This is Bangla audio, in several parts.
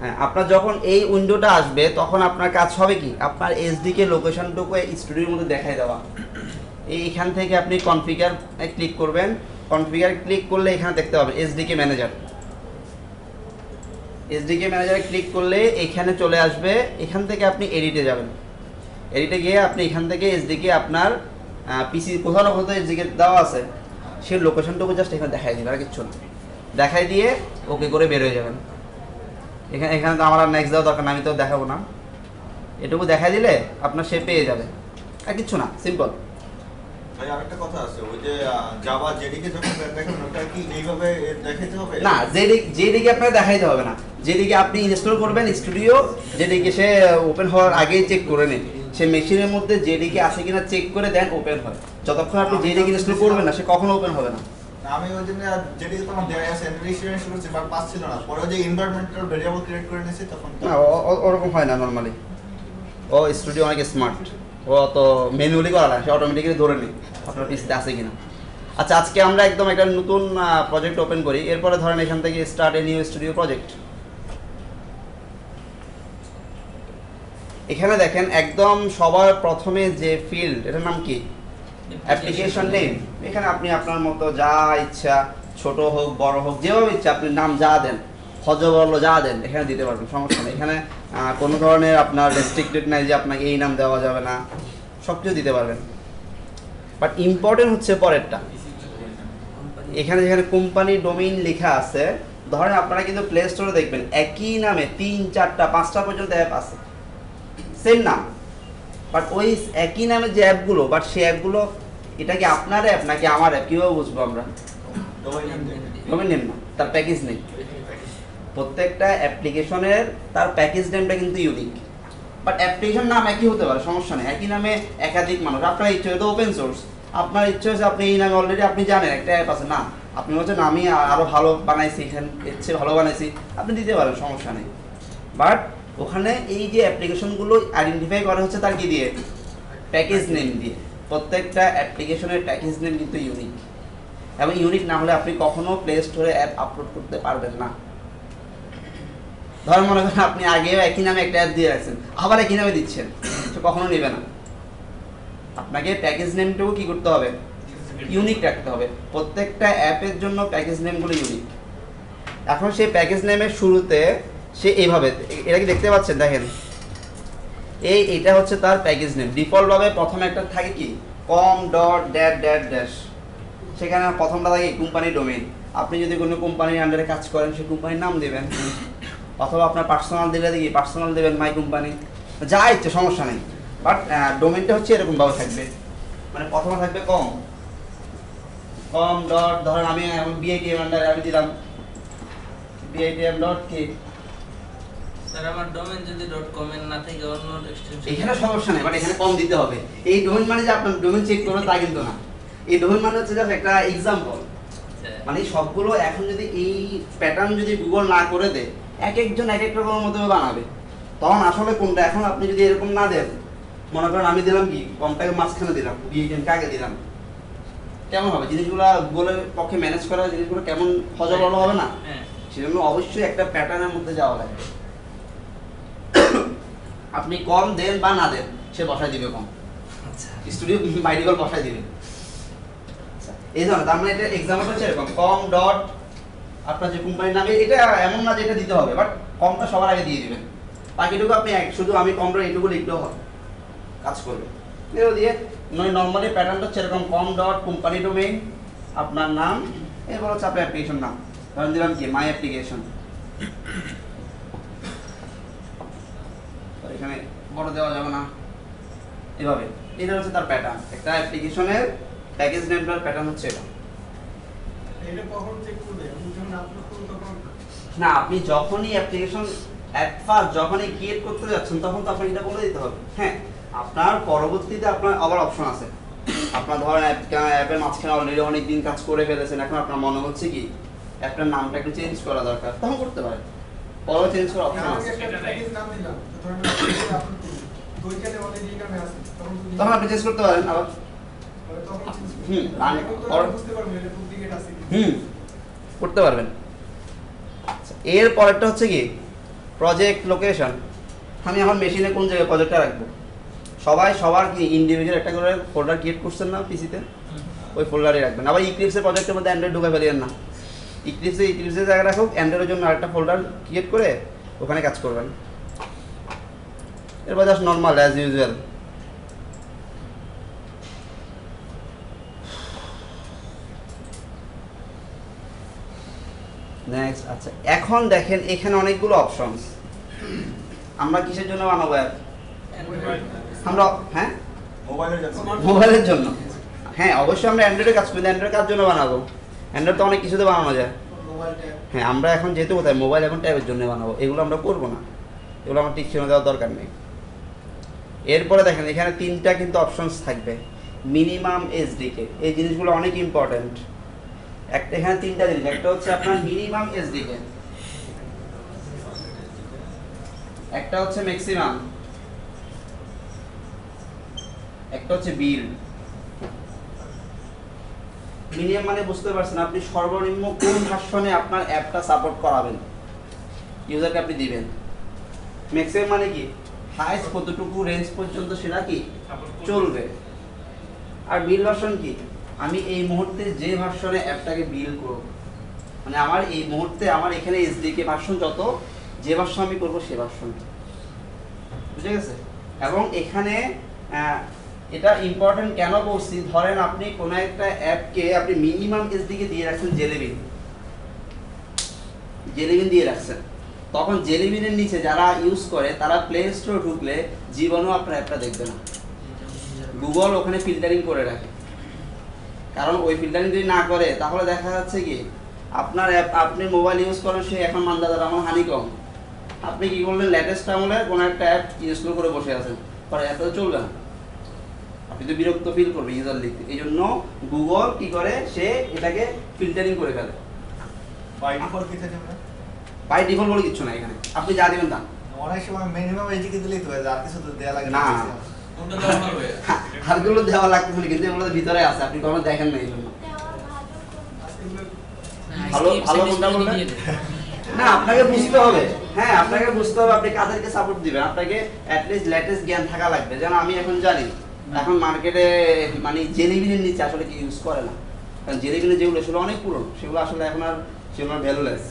হ্যাঁ, আপনার যখন এই উইন্ডোটা আসবে তখন আপনার কাজ হবে কি, আপনার এসডিকে লোকেশনটুকু স্টুডিওর মধ্যে দেখাই দেওয়া। এইখান থেকে আপনি কনফিগার ক্লিক করবেন, কনফিগার ক্লিক করলে এখানে দেখতে পাবেন এসডিকে ম্যানেজার। এসডিকে ম্যানেজারে ক্লিক করলে এখানে চলে আসবে, এখান থেকে আপনি এডিটে যাবেন। এডিটে গিয়ে আপনি এখান থেকে এসডিকে আপনার পিসি কোথাও না কোথাও এসডিকে দেওয়া আছে, সেই লোকেশনটুকু জাস্ট এখানে দেখাই দিবেন, আর কিচ্ছু না। দেখাই দিয়ে ওকে করে বের হয়ে যাবেন। এখানে তো আমার আর নেক্সট দেওয়া দরকার না, আমি তো দেখাবো না। এটুকু দেখাই দিলে আপনার সে পেয়ে যাবে, আর কিচ্ছু না, সিম্পল। ভাই আরেকটা কথা আছে, ওই যে জাভা জেডিকে যখন দেখেন ওটা কি এইভাবে দেখাইতে হবে? না, জেডিকে আপনাকে দেখাইতে হবে না। জেডিকে আপনি ইনস্টল করবেন স্টুডিও, জেডিকে সে ওপেন হওয়ার আগেই চেক করে নিন, সে মেশিনের মধ্যে জেডিকে আছে কিনা চেক করে দেন ওপেন হয়। যতক্ষণ আপনি জেডিকে ইনস্টল করবেন না, সে কখনো ওপেন হবে না। আমি ওই দিন জেডিকে তোমার দেয়া আছে ইনস্টলেশন শুরু করছি বাট পাচ্ছিল না, পরে যে এনভায়রনমেন্টাল ভেরিয়েবল ক্রিয়েট করে নিয়েছি তখন না, ওরকম হয় না নরমালি। ও স্টুডিও অনেক স্মার্ট, ও তো ম্যানুয়ালি করা না, সে অটোমেটিক্যালি ধরে নিই আপনার পিসিতে আছে কিনা। আচ্ছা, আজকে আমরা একদম একটা নতুন প্রজেক্ট ওপেন করি, এরপরে ধরেন এখান থেকে start a new studio project. এখানে দেখেন একদম সবার প্রথমে যে ফিল্ড, এটার নাম কি, অ্যাপ্লিকেশন নেম। এখানে আপনি আপনার মতো যা ইচ্ছা, ছোট হোক বড় হোক যেভাবে ইচ্ছা আপনি নাম যা দেন, হজবরল যা দেন এখানে দিতে পারবেন, সমস্যা নেই। এখানে কোনো ধরনের আপনার রেস্ট্রিক্টেড নাই যে আপনাকে এই নাম দেওয়া যাবে না, সব কিছু দিতে পারবেন। বাট ইম্পর্টেন্ট হচ্ছে পরেরটা, এখানে যেখানে কোম্পানি ডোমেইন লেখা আছে, ধরেন আপনারা কিন্তু প্লে স্টোরে দেখবেন একই নামে 3, 4, 5টা পর্যন্ত অ্যাপ আছে, সেম নাম, বাট ওই একই নামে যে অ্যাপগুলো, বাট সেই অ্যাপগুলো এটা কি আপনার অ্যাপ নাকি আমার অ্যাপ, কীভাবে বুঝবো আমরা? ডোমেইন নেম না, তার প্যাকেজ নেই। প্রত্যেকটা অ্যাপ্লিকেশনের তার প্যাকেজ নেমটা কিন্তু ইউনিক, বাট অ্যাপ্লিকেশন নাম একই হতে পারে, সমস্যা নেই। একই নামে একাধিক মানুষ, আপনার ইচ্ছে হয়তো ওপেন সোর্স, আপনার ইচ্ছে হচ্ছে আপনি এই নামে অলরেডি আপনি জানেন একটা অ্যাপ আছে, না আপনি হচ্ছেন আমি আরও ভালো বানাইছি, এখানে এর চেয়ে ভালো বানাইছি, আপনি দিতে পারেন, সমস্যা নেই। বাট ওখানে এই যে অ্যাপ্লিকেশনগুলো আইডেন্টিফাই করা হচ্ছে তার কি দিয়ে, প্যাকেজ নেম দিয়ে। প্রত্যেকটা অ্যাপ্লিকেশনের প্যাকেজ নেম কিন্তু ইউনিক, এবং ইউনিক না হলে আপনি কখনো প্লে স্টোরে অ্যাপ আপলোড করতে পারবেন না। ধর মনে করেন আপনি আগেও একই নামে একটা অ্যাপ দিয়ে রাখছেন, আবার একই নামে দিচ্ছেন, সে কখনো নেবে না। আপনাকে প্যাকেজ নেমটাও কি করতে হবে, ইউনিক রাখতে হবে। প্রত্যেকটা অ্যাপের জন্য প্যাকেজ নেমগুলো ইউনিক। এখন সেই প্যাকেজ নেমের শুরুতে সে এইভাবে, এটা কি দেখতে পাচ্ছেন, দেখেন এইটা হচ্ছে তার প্যাকেজ নেম। ডিফল্টভাবে প্রথমে একটা থাকে কি com dot that that dash, সেখানে প্রথমটা থাকে কোম্পানি ডোমেইন। আপনি যদি কোনো কোম্পানির আন্ডারে কাজ করেন সেই কোম্পানির নাম দেবেন, অথবা আপনার পার্সোনাল দিলে দেখি পার্সোনাল দেবেন, মাই কোম্পানি, যা ইচ্ছে, সমস্যা নেই। বাট ডোমেইনটা হচ্ছে এরকমভাবে থাকবে, মানে প্রথমে থাকবে কম ডট, ধরেন আমি বিআইটিএম আন্ডারে আমি দিলাম বিআইটিএম ডট কি, স্যার আমার ডোমেইন যদি .com এর না থাকে অন্য এক্সটেনশন, এখানে সমস্যা নেই, বাট এখানে কম দিতে হবে। এই ডোমেইন মানে যে আপনার ডোমেইন চেক করবেন তা কিন্তু না, এই ডোমেইন মানে হচ্ছে জাস্ট একটা এক্সাম্পল। মানে সবগুলো এখন যদি এই প্যাটার্ন যদি গুগল না করে দেয়, এক একজন এক এক রকমের মতো বানাবে, তখন আসলে কোনটা, এখন আপনি যদি এরকম না দেন, মনে করেন আমি দিলাম কি কমটাকে মাঝখানে দিলাম, বিএনকে আগে দিলাম, কেমন হবে জিনিসগুলো, গুগলের পক্ষে ম্যানেজ করা জিনিসগুলো কেমন হজবরল হবে না? সেজন্য অবশ্যই একটা প্যাটার্নের মধ্যে যাওয়া লাগে। আপনি কম দেন বা না দেন, সে বসায় দিবে কম, স্টুডিও বাই ডিফল্ট বসায় দিবে। এই ধরনের, তার মানে এটা এক্সাম্পল হচ্ছে এরকম কম ডট আপনার যে কোম্পানির নামে, এটা এমন না যে এটা দিতে হবে, বাট কমটা সবার আগে দিয়ে দিবেন। বাকিটুকু আপনি শুধু আমি কম ডট এইটুকু লিখলেও হবে, কাজ করবে। এগুলো দিয়ে নর্মালি প্যাটার্নটা হচ্ছে এরকম কম ডট কোম্পানি ডোমেইন, আপনার নাম, এরপর হচ্ছে আপনার অ্যাপ্লিকেশন নাম, ধরেন দিলাম কি মাই অ্যাপ্লিকেশন। এখানে বড় দেওয়া যাবে না, এভাবে। এটা হচ্ছে তার প্যাটার্ন, একটা অ্যাপ্লিকেশনের প্যাকেজ নেমটার প্যাটার্ন হচ্ছে এটা। এটা কখন চেক করবে, আমি যখন আপলোড করব তখন না, আপনি যখনই অ্যাপ্লিকেশন অ্যাট ফার্স্ট যখনই ক্রিয়েট করতে যাচ্ছেন তখন তো আপনাকে এটা বলে দিতে হবে। হ্যাঁ, আপনার পরবর্তীতে আপনার আবার অপশন আছে, আপনার ধরেন অ্যাপের মাঝখানে অলরেডি অনেক দিন কাজ করে ফেলেছেন, এখন আপনার মনে হচ্ছে কি অ্যাপটার নামটা একটু চেঞ্জ করা দরকার, তখন করতে পারেন, পরে চেঞ্জ করার অপশন আমি আছে। একটা প্যাকেজ নাম দিলাম, ধরুন আমি আপলোড করব, ওইখানে অলরেডি এই নামে আছে, তখন আপনি চেঞ্জ করতে পারেন আবার। বুঝতে পারবেন এটা ডুপ্লিকেট আছে কি। করতে পারবেন। এর পরেরটা হচ্ছে কি প্রজেক্ট লোকেশন, আমি এখন মেশিনে কোন জায়গায় প্রজেক্টটা রাখবো? সবাই সবার কি ইন্ডিভিজুয়াল একটা করে ফোল্ডার ক্রিয়েট করছেন না পিসিতে, ওই ফোল্ডারই রাখবেন। আবার ইক্লিপসের প্রজেক্টের মধ্যে অ্যান্ড্রয়েড ঢুকে ফেলিয়েন না, ইক্লিপসের জায়গায় রাখুক, অ্যান্ড্রয়েডের জন্য আরেকটা ফোল্ডার ক্রিয়েট করে ওখানে কাজ করবেন। এরপর just normal as usual. Next, আচ্ছা এখন দেখেন এখানে অনেকগুলো অপশনস। আমরা কিসের জন্য বানাবো অ্যাপ? আমরা হ্যাঁ মোবাইলের জন্য। মোবাইলের জন্য। হ্যাঁ অবশ্যই আমরা অ্যান্ড্রয়েডে কাজ করি, অ্যান্ড্রয়েড কার জন্য বানাবো? অ্যান্ড্রয়েড তো অনেক কিছুতে বানানো যায়। Mobile tab. হ্যাঁ আমরা এখন যেহেতু কোথায় মোবাইল এবং ট্যাবের জন্য বানাবো, এগুলো আমরা করবো না, এগুলো আমার টিকশনে দেওয়ার দরকার নেই। এরপরে দেখেন এখানে তিনটা কিন্তু অপশনস থাকবে, মিনিমাম এসডিকে, এই জিনিসগুলো অনেক ইম্পর্টেন্ট। একটা এখানে তিনটা জিনিস, একটা হচ্ছে আপনার মিনিমাম এসডিকে, একটা হচ্ছে ম্যাক্সিমাম, একটা হচ্ছে বিল। মিনিমাম মানে বুঝতে পারছেন আপনি সর্বনিম্ন কোন ভার্সনে আপনার অ্যাপটা সাপোর্ট করাবেন, ইউজারকে আপনি দিবেন। ম্যাক্সিমাম মানে কি হাইস্ট কতটুকু রেঞ্জ পর্যন্ত সেটা কি চলবে। আর বিল ভার্সন কি, আমি এই মুহূর্তে যে ভার্সনে অ্যাপটাকে বিল করব, মানে আমার এই মুহূর্তে আমার এখানে এসডিকে ভার্সন যত, যে ভার্সন আমি করব সে ভার্সন, বুঝে গেছে? এবং এখানে এটা ইম্পর্টেন্ট কেন বলছি, ধরেন আপনি কোনো একটা অ্যাপকে আপনি মিনিমাম এসডিকে দিয়ে রাখছেন জেলিবিন দিয়ে রাখছেন, তখন জেলিবিনের নিচে যারা ইউজ করে তারা প্লে স্টোর ঢুকলে জীবনেও আপনার অ্যাপটা দেখবে না। গুগল ওখানে ফিল্টারিং করে রাখে, কারণ ওই ফিল্টারিং যদি না করে তাহলে দেখা যাচ্ছে কি আপনার অ্যাপ, আপনি মোবাইল ইউজ করেন সে এখন মান্দাদার আমার হানি কম, আপনি কি করলেন লেটেস্ট আমলের কোনো একটা অ্যাপ ইনস্টল করে বসে আছেন, পরে অ্যাপটা তো চলবে না, আপনি তো বিরক্ত ফিল করবে ইউজার লিখতে। এই জন্য গুগল কি করে, সে এটাকে ফিল্টারিং করে ফেলে। বাই ডিফল্ট কি থাকে আমরা? বাই ডিফল্ট বলে কিছু না এখানে, আপনি যা দিবেন তা। অনেক সময় মিনিমাম এসডিকে দিলেই তো হয়, আর কিছু তো দেয়া লাগে না। কোনটা দেওয়া হবে? হারগুলো দেওয়া লাগতেছিল কিন্তু এগুলো ভিতরে আছে, আপনি কখনো দেখেন না এই জন্য। ভালো ভালো কোনটা বলবেন? না আপনাকে বুঝতে হবে, হ্যাঁ আপনাকে বুঝতে হবে আপনি কাদেরকে সাপোর্ট দিবেন, আপনাকে অ্যাটলিস্ট লেটেস্ট জ্ঞান থাকা লাগবে। যেন আমি এখন জানি এখন মার্কেটে মানে জেলিবিনের নিচে আসলে কি ইউজ করে না, কারণ জেলিবিনের যেগুলো সেগুলো অনেক পুরনো, সেগুলো আসলে এখন আর সেগুলো ভ্যালুলেস।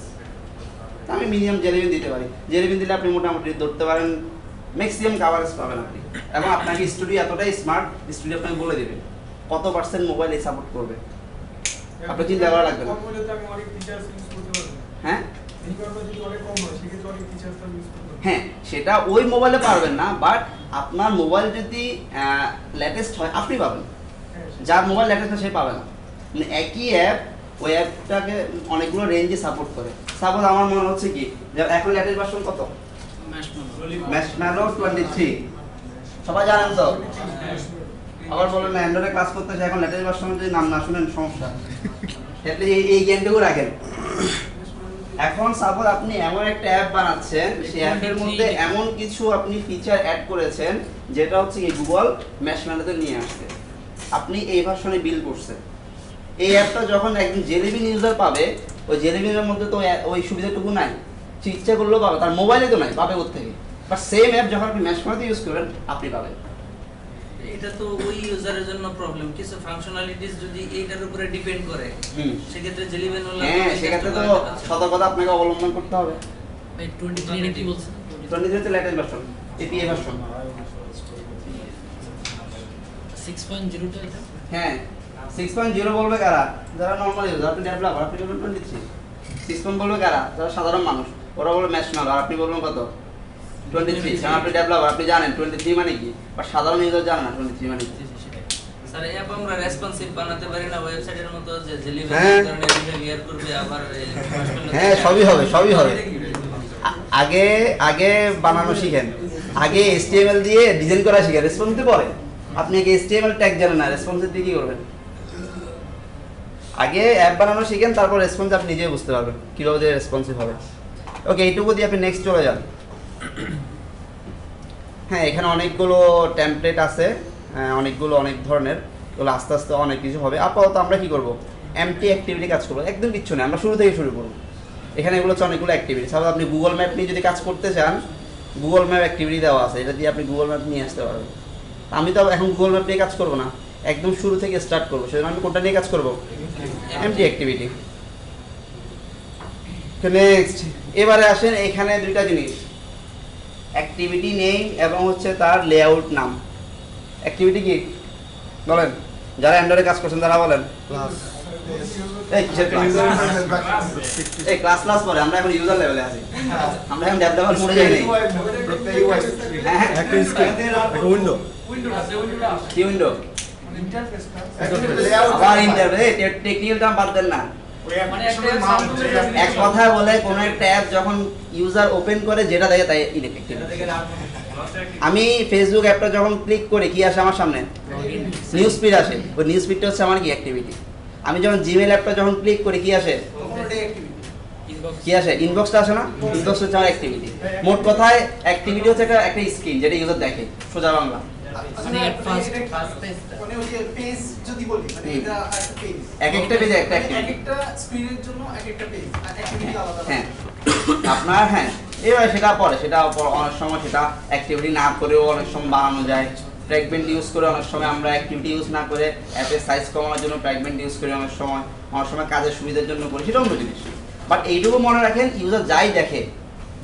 আমি মিনিমাম জেলিবিন দিতে পারি, জেলিবিন দিলে আপনি মোটামুটি ধরতে পারেন ম্যাক্সিমাম কাভারেজ পাবেন আপনি। এবং আপনাকে স্টুডিও এতটাই স্মার্ট, স্টুডিও আপনাকে বলে দেবে কত পার্সেন্ট মোবাইল এই সাপোর্ট করবে, আপনার চিন্তা করা লাগবে না। কম হলে তো আমি অনেক ফিচারস ইউজ করতে পারবো। হ্যাঁ এই কারণে যদি অনেক কম হয় সেক্ষেত্রে অনেক ফিচারস আমি ইউজ করতে পারবো। হ্যাঁ সেটা ওই মোবাইলে পারবেন না, বাট আপনার মোবাইল যদি লেটেস্ট হয় আপনি পাবেন, হ্যাঁ, যার মোবাইল লেটেস্ট হয় সে পাবে না। মানে একই অ্যাপ, ওই অ্যাপটাকে অনেকগুলো রেঞ্জে সাপোর্ট করে। সাপোজ আমার মনে হচ্ছে কি যে এখন লেটেস্ট ভার্সন কত, ম্যাশম্যালো 23, সবাই জানেন তো। আবার বলেন না অ্যান্ড্রয়েডে কাজ করতেছে এখন লেটেস্ট ভার্সনে যদি নাম না শুনেন সমস্যা, তাহলে এই জ্ঞানটুকু রাখেন। এখন সাপোজ আপনি এমন একটা অ্যাপ বানাচ্ছেন, সেই অ্যাপের মধ্যে এমন কিছু আপনি ফিচার অ্যাড করেছেন যেটা হচ্ছে কি গুগল ম্যাশম্যালোতে নিয়ে আসছে, আপনি এই ভার্সনে বিল করছেন। এই অ্যাপটা যখন একজন জেলিবিন ইউজার পাবে, ওই জেলিবিনের মধ্যে তো ওই সুবিধাটুকু নাই, সে ইচ্ছা করলেও পাবে, তার মোবাইলে তো নাই, পাবে কোত্থেকে? বাট সেম অ্যাপ যখন আপনি ম্যাশম্যালোতে ইউজ করবেন আপনি পাবেন। এটা তো ওই ইউজারের জন্য প্রবলেম, কিছু ফাংশনালিটিস যদি এইটার উপরে ডিপেন্ড করে সেক্ষেত্রে জেলিবেন হলে হ্যাঁ সেক্ষেত্রে তো সতর্কতা আপনাকে অবলম্বন করতে হবে। ভাই 23 এর কি বলছেন? 23 হচ্ছে লেটেস্ট ভার্সন, এপিএ ভার্সন। 6.0 টা এটা? হ্যাঁ 6.0 বলবে কারা? যারা নরমাল ইউজার, আপনি ডেভেলপার, আপনি বলবেন 23। 6 বলবে কারা? যারা সাধারণ মানুষ, ওরা বলবে ম্যাশম্যালো, আর আপনি বলবেন কত? 23। কারণ আপনি ডেভেলপার, আপনি জানেন 23 মানে কি, বা সাধারণ ইউজার জানে না 23 মানে কি। স্যার অ্যাপ আমরা রেসপন্সিভ বানাতে পারি না ওয়েবসাইটের মতো যে জেলিবেন হ্যাঁ। কারণে বিহেভিয়ার করবে আবার হ্যাঁ সবই হবে, সবই হবে। আগে আগে বানানো শিখেন, আগে HTML দিয়ে ডিজাইন করা শিখেন, রেসপন্স দিতে পরে। আপনি আগে HTML ট্যাগ জানেন না, রেসপন্স দিয়ে কি করবেন? আগে অ্যাপ বানানো শিখেন, তারপর রেসপন্স আপনি নিজেই বুঝতে পারবেন কিভাবে দিয়ে রেসপন্সিভ হবে। ওকে এইটুকু দিয়ে আপনি নেক্সট চলে যান। হ্যাঁ এখানে অনেকগুলো টেমপ্লেট আছে, অনেকগুলো অনেক ধরনের, ওগুলো আস্তে আস্তে অনেক কিছু হবে। আপাতত আমরা কি করব, এমটি অ্যাক্টিভিটি কাজ করবো, একদম কিচ্ছু না, আমরা শুরু থেকে শুরু করবো। এখানে এগুলো হচ্ছে অনেকগুলো অ্যাক্টিভিটি। সাপোজ আপনি গুগল ম্যাপ নিয়ে যদি কাজ করতে চান, গুগল ম্যাপ অ্যাক্টিভিটি দেওয়া আছে, এটা দিয়ে আপনি গুগল ম্যাপ নিয়ে আসতে পারবেন। আমি তো এখন গুগল ম্যাপ নিয়ে কাজ করবো না, একদম শুরু থেকে স্টার্ট করবো, সেজন্য আমি কোনটা নিয়ে কাজ করবো? MT activity. নেক্সট, এবারে আসেন এখানে দুইটা জিনিস, অ্যাক্টিভিটি নেম এবং হচ্ছে তার লেআউট নাম। অ্যাক্টিভিটি কি বলেন, যারা অ্যান্ড্রয়েডে কাজ করছেন তারা বলেন। এই কিসের ক্লাস? এই ক্লাস পরে, আমরা এখন ইউজার লেভেলে আছি, আমরা এখন ডেভ লেভেল মোডে যাই নাই। একটা স্ক্রিন, একটা উইন্ডো। কি উইন্ডো? মানে ইন্টারফেসটা আবার ইন্টারফেস, টেকনিক্যাল টার্ম বাদ দেন না। মানে একটা এক কথা বলে কোন একটা অ্যাপ যখন ইউজার ওপেন করে যেটা দেখে তাই ইনএফেক্টিভ। আমি ফেসবুক অ্যাপটা যখন ক্লিক করি কি আসে আমার সামনে? নিউজ ফিড আসে। ওই নিউজ ফিডটা হচ্ছে আমার কি অ্যাক্টিভিটি। আমি যখন জিমেল অ্যাপটা যখন ক্লিক করি কি আসে? কি আসে? ইনবক্সটা আসে না? ইনবক্স হচ্ছে আমার অ্যাক্টিভিটি। মোট কথায় অ্যাক্টিভিটি হচ্ছে একটা স্ক্রিন যেটা ইউজার দেখে, সোজা বাংলা। মানে ওই যে পেজ যদি বলি, মানে এটা একটা পেজ, এক একটা পেজে একটা এক অ্যাক্টিভিটি। একটা স্ক্রিনের জন্য এক একটা পেজ আর অ্যাক্টিভিটি আলাদা। হ্যাঁ আপনার, হ্যাঁ এবার সেটা পরে, সেটা অনেক সময় সেটা অ্যাক্টিভিটি না করেও অনেক সময় বানানো যায়। ফ্র্যাগমেন্ট ইউজ করে অনেক সময় আমরা অ্যাক্টিভিটি ইউজ না করে অ্যাপের সাইজ কমানোর জন্য ফ্র্যাগমেন্ট ইউজ করি, অনেক সময় কাজের সুবিধার জন্য করি, সেটা অন্য জিনিস। বাট এইটুকু মনে রাখেন, ইউজার যাই দেখে,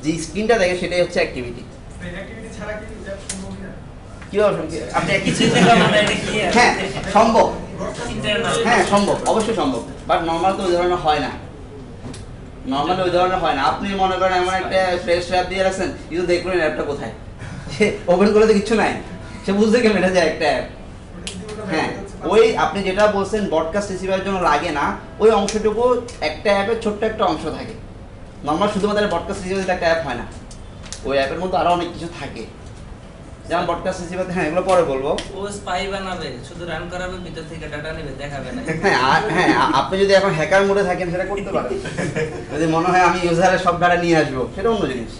যে স্ক্রিনটা দেখে সেটাই হচ্ছে অ্যাক্টিভিটি। এই অ্যাক্টিভিটি ছাড়া কি এটা সম্ভব না? আপনি কিছু জায়গা মানে এটা কি আছে? হ্যাঁ সম্ভব, ইন্টারনাল। হ্যাঁ সম্ভব, অবশ্যই সম্ভব, বাট নর্মাল তো ওই ধরনের হয় না। নর্মালি ওই ধরনের হয় না। আপনি মনে করেন এমন একটা ফ্রেশ অ্যাপ দিয়ে রাখছেন, কিন্তু দেখবেন অ্যাপটা কোথায়, সে ওপেন করলে তো কিছু নাই, সে বুঝতে গেলে এটা যে একটা অ্যাপ। হ্যাঁ ওই আপনি যেটা বলছেন ব্রডকাস্ট রিসিভারের জন্য লাগে না, ওই অংশটুকু একটা অ্যাপের ছোট্ট একটা অংশ থাকে। নর্মাল শুধুমাত্র ব্রডকাস্ট রিসিভার একটা অ্যাপ হয় না, ওই অ্যাপের মধ্যে আরো অনেক কিছু থাকে, যেমন ব্রডকাস্ট রিসিভার। হ্যাঁ এগুলো পরে বলবো। ও স্পাই বানাবে, শুধু রান করাবে, ভিতর থেকে ডাটা নেবে, দেখাবে না। হ্যাঁ আপনি যদি এখন হ্যাকার মোডে থাকেন সেটা করতে পারেন, যদি মনে হয় আমি ইউজারের সব ডাটা নিয়ে আসবো, সেটা অন্য জিনিস।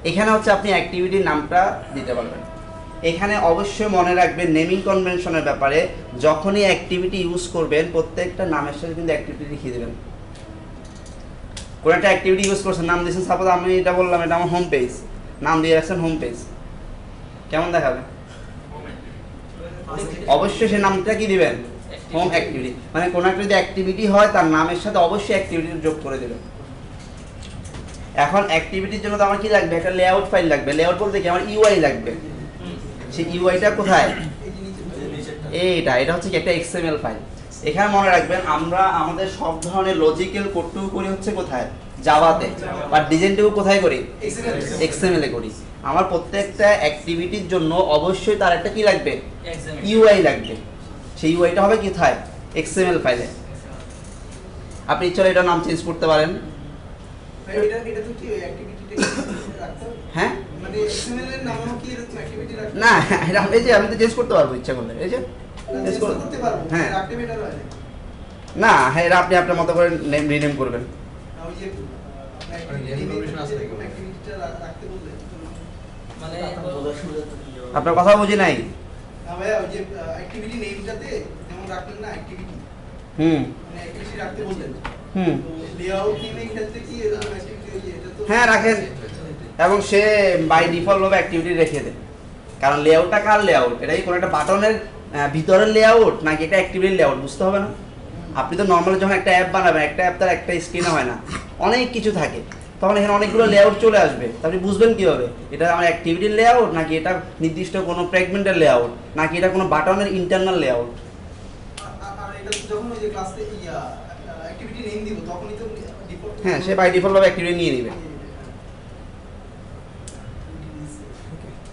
এখানে হচ্ছে আপনি অ্যাক্টিভিটির নামটা দিতে পারবেন। এখানে অবশ্যই মনে রাখবেন নেমিং কনভেনশনের ব্যাপারে, যখনই অ্যাক্টিভিটি ইউজ করবেন প্রত্যেকটা নামের সাথে কিন্তু অ্যাক্টিভিটি লিখিয়ে দেবেন। কোন একটা অ্যাক্টিভিটি ইউজ করছেন, নাম দিয়েছেন, সাপোজ আমি এটা বললাম এটা আমার হোম পেজ, নাম দিয়ে রাখছেন হোম পেজ, কেমন দেখাবে? অবশ্যই সেই নামটা কি দিবেন? Home activity. মানে কোন একটা যদি অ্যাক্টিভিটি হয় তার নামের সাথে অবশ্যই অ্যাক্টিভিটি যোগ করে দেবেন। এখন অ্যাক্টিভিটির জন্য তো আমার কি লাগবে? একটা লেআউট ফাইল লাগবে। লেআউট বলতে কি, আমার ইউআই লাগবে। সেই ইউআইটা কোথায়? এটা হচ্ছে কি একটা এক্সএমএল ফাইল। এখানে মনে রাখবেন আমরা আমাদের সব ধরনের লজিক্যাল কোডটুকু করি হচ্ছে কোথায়? জাভাতে। বা ডিজাইনটুকু কোথায় করি? এক্সএমএল এ করি। আমার প্রত্যেকটা অ্যাক্টিভিটির জন্য অবশ্যই তার একটা কি লাগবে? ইউআই লাগবে। সেই ইউআইটা হবে কোথায়? এক্সএমএল ফাইলে। আপনি চলে এটা নাম চেঞ্জ করতে পারেন। এটা তো কি ওই অ্যাক্টিভিটিটা রাখতে হবে? হ্যাঁ মানে এক্সএমএল এর নামও কি এরকম অ্যাক্টিভিটি রাখতে হবে? না, এটা এই যে আমি তো চেঞ্জ করতে পারবো ইচ্ছা করলে, এই যে চেঞ্জ করতে পারবো, হ্যাঁ রাখতে বেটার হয় না, হ্যাঁ এটা আপনি আপনার মতো করে নেম রিনেম করবেন। না। ওই যে অ্যাক্টিভিটিটা রাখতে বললে মানে আপনার কথা বুঝি নাই। না ভাইয়া, ওই যে অ্যাক্টিভিটি নেমটাতে যেমন রাখলেন না অ্যাক্টিভিটি, মানে অ্যাক্টিভিটি রাখতে বললেন, তো লেআউট নেমের ক্ষেত্রে কি এরকম অ্যাক্টিভিটি ওই যে এটা তো হ্যাঁ রাখেন, এবং সে বাই ডিফল্ট ভাবে অ্যাক্টিভিটি রেখে দেন। কারণ লেআউটটা কার লেআউট? এটা কি কোনো একটা বাটনের ভিতরের লেআউট নাকি এটা অ্যাক্টিভিটির লেআউট বুঝতে হবে না? আপনি তো নর্মালি যখন একটা অ্যাপ বানাবেন, একটা অ্যাপ তার একটা স্ক্রিনে হয় না, অনেক কিছু থাকে, তখন এখানে অনেকগুলো লেআউট চলে আসবে। আপনি বুঝবেন কীভাবে এটা আমার অ্যাক্টিভিটির লেআউট নাকি এটা নির্দিষ্ট কোনো ফ্র্যাগমেন্টের লেআউট নাকি এটা কোনো বাটনের ইন্টারনাল লেআউট? আর এটা যখন ওই যে ক্লাসে অ্যাক্টিভিটি নেম দিব তখনই তো ডিফল্ট, হ্যাঁ সে বাই ডিফল্ট ভাবে অ্যাক্টিভিটি নিয়ে নেবে।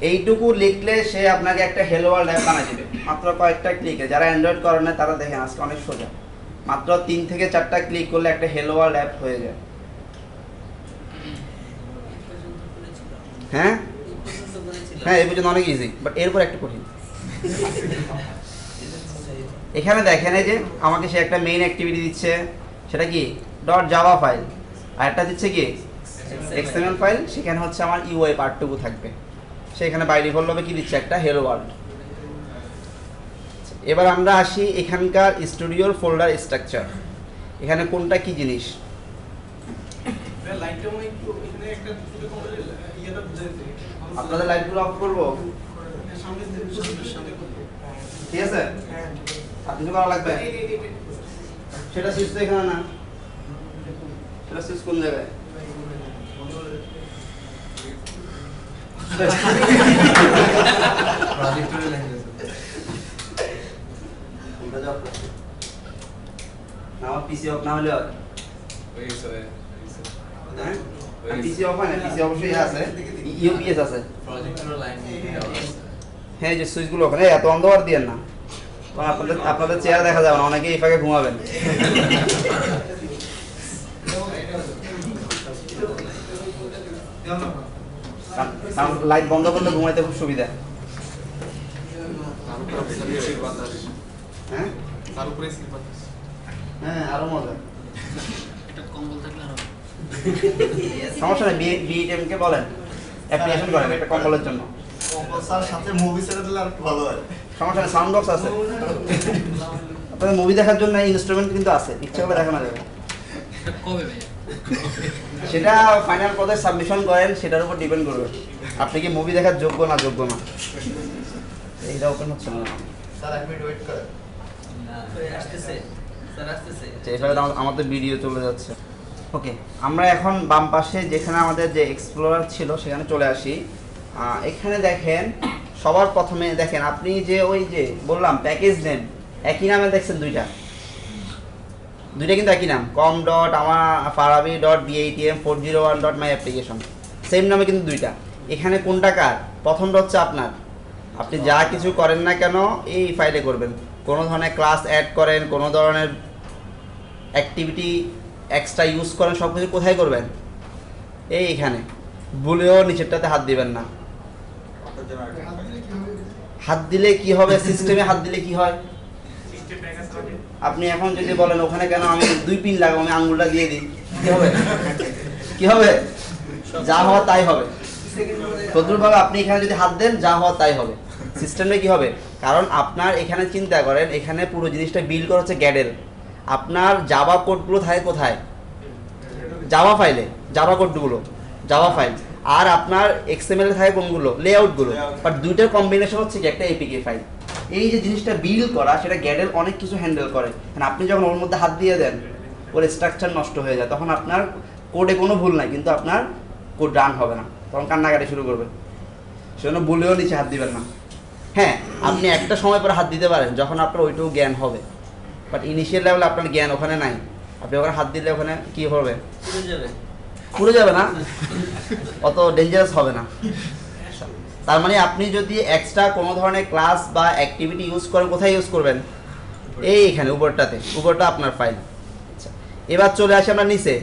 এইটুকু লিখলে সে আপনাকে একটা হেলো ওয়ার্ল্ড অ্যাপ বানিয়ে দেবে মাত্র কয়েকটা ক্লিকে। যারা অ্যান্ড্রয়েড করেন না তারা দেখেন আজকে অনেক সোজা, মাত্র 3 থেকে 4টা ক্লিক করলে একটা হেলো ওয়ার্ল্ড অ্যাপ হয়ে যায়। হ্যাঁ হ্যাঁ এই পর্যন্ত অনেক ইজি, বাট এরপর একটু কঠিন। এখানে দেখেন এই যে আমাকে সে একটা মেইন অ্যাক্টিভিটি দিচ্ছে, সেটা কি .জাভা ফাইল, আর একটা দিচ্ছে কি এক্সএমএল ফাইল, সেখানে হচ্ছে আমার ইউআই পার্টটুকু থাকবে। সেখানে বাই ডিফল্ট ভাবে কি দিচ্ছে? একটা হেলো ওয়ার্ল্ড। এবার আমরা আসি এখানকার স্টুডিওর ফোল্ডার স্ট্রাকচার। এখানে কোনটা কি জিনিস? লাইটটা মনে একটু এখানে একটা ছোট কমপ্লিট ইয়েটা বুঝাই দিতে আপনাদের লাইটগুলো অফ করব, সামনে সামনে করতে ঠিক আছে? হ্যাঁ আর কিছু করা লাগবে? সেটা সুইচ তো এখানে না, সেটা সুইচ কোন জায়গায়? প্রজেক্টরে ল্যাঙ্গুয়েজ কোনটা জব করছে? না, আমার পিসি অফ না হলে হয়। হ্যাঁ, পিসি অফ হয় না, পিসি অবশ্যই আছে, ইউপিএস আছে। প্রজেক্টরে লাইন হ্যাঁ, এই যে সুইচগুলো ওখানে, এত অন্ধকার দিয়েন না, কারণ আপনাদের চেহারা দেখা যাবে না, অনেকে এই ফাঁকে ঘুমাবেন। কারণ লাইট বন্ধ করলে ঘুমাইতে খুব সুবিধা। হ্যাঁ হ্যাঁ, আরো মজা। একটা কম্বল থাকলে আরো সমস্যা নেই, বিএম কে বলেন অ্যাপ্লিকেশন করেন একটা কম্বলের জন্য। কম্পালসার সাথে মুভি ছেড়ে দিলে আর একটু ভালো হয়। সমস্যা নেই, সাউন্ড বক্স আছে। আপনাদের মুভি দেখার জন্য ইনস্ট্রুমেন্ট কিন্তু আছে, ইচ্ছা করলে দেখানো যাবে। এটা কবে ভাই? সেটা ফাইনাল পদে সাবমিশন করেন, সেটার উপর ডিপেন্ড করবে আপনি কি মুভি দেখার যোগ্য না যোগ্য না। এইটা ওপেন হচ্ছে না, স্যার 1 মিনিট ওয়েট করেন। আসতেছে স্যার, আসতেছে। এভাবে আমাদের ভিডিও চলে যাচ্ছে। ওকে, আমরা এখন বাম পাশে যেখানে আমাদের যে এক্সপ্লোরার ছিল সেখানে চলে আসি। এখানে দেখেন, সবার প্রথমে দেখেন আপনি যে ওই যে বললাম প্যাকেজ নেম একই নামে দেখছেন, দুইটা কিন্তু একই নাম, com.amar.farabi.batm401.my application, সেম নামে কিন্তু দুইটা। এখানে কোনটা কার? প্রথমটা হচ্ছে আপনার, আপনি যা কিছু করেন না কেন এই ফাইলে করবেন। কোনো ধরনের ক্লাস অ্যাড করেন, কোনো ধরনের অ্যাক্টিভিটি এক্সট্রা ইউজ করেন, সব কিছু কোথায় করবেন? এইখানে। ভুলেও নিচেরটাতে হাত দিবেন না। হাত দিলে কি হবে? সিস্টেমে হাত দিলে কি হয়? আপনি এখন যদি বলেন ওখানে কেন আমি 2 পিন লাগাবো, আমি আঙ্গুলটা দিয়ে দিই, কি হবে? কি হবে? যা হওয়া তাই হবে। তদ্রুপভাবে আপনি এখানে যদি হাত দেন, যা হওয়া তাই হবে। সিস্টেমে কি হবে? কারণ আপনার এখানে চিন্তা করেন, এখানে পুরো জিনিসটা বিল্ড করা হচ্ছে গ্যাডেল। আপনার জাভা কোডগুলো থাকে কোথায়? জাভা ফাইলে, জাভা কোডগুলো জাভা ফাইল। আর আপনার এক্সএমএল এ থাকে কোনগুলো? লেআউটগুলো। বাট দুইটার কম্বিনেশন হচ্ছে কি একটা এপিকে ফাইল। এই যে জিনিসটা বিল্ড করা, সেটা গ্যাডেল অনেক কিছু হ্যান্ডেল করে। মানে আপনি যখন ওর মধ্যে হাত দিয়ে দেন, ওর স্ট্রাকচার নষ্ট হয়ে যায়, তখন আপনার কোডে কোনো ভুল নাই, কিন্তু আপনার কোড রান হবে না, তখন কান্নাকাটি শুরু করবে। সেজন্য ভুলেও নিচে হাত দিবেন না। হ্যাঁ, আপনি একটা সময় পরে হাত দিতে পারেন যখন আপনার ওইটুকু জ্ঞান হবে, বাট ইনিশিয়াল লেভেলে আপনার জ্ঞান ওখানে নাই। আপনি ওখানে হাত দিলে ওখানে কি হবে? পুড়ে যাবে না, অত ডেঞ্জারাস হবে না। তার মানে আপনি যদি এক্সট্রা কোনো ধরনের ক্লাস বা অ্যাক্টিভিটি ইউজ করেন, কোথায় ইউজ করবেন? এইখানে উপরটাতে, উপরটা আপনার ফাইল। আচ্ছা, এবার চলে আসি আমরা নিচে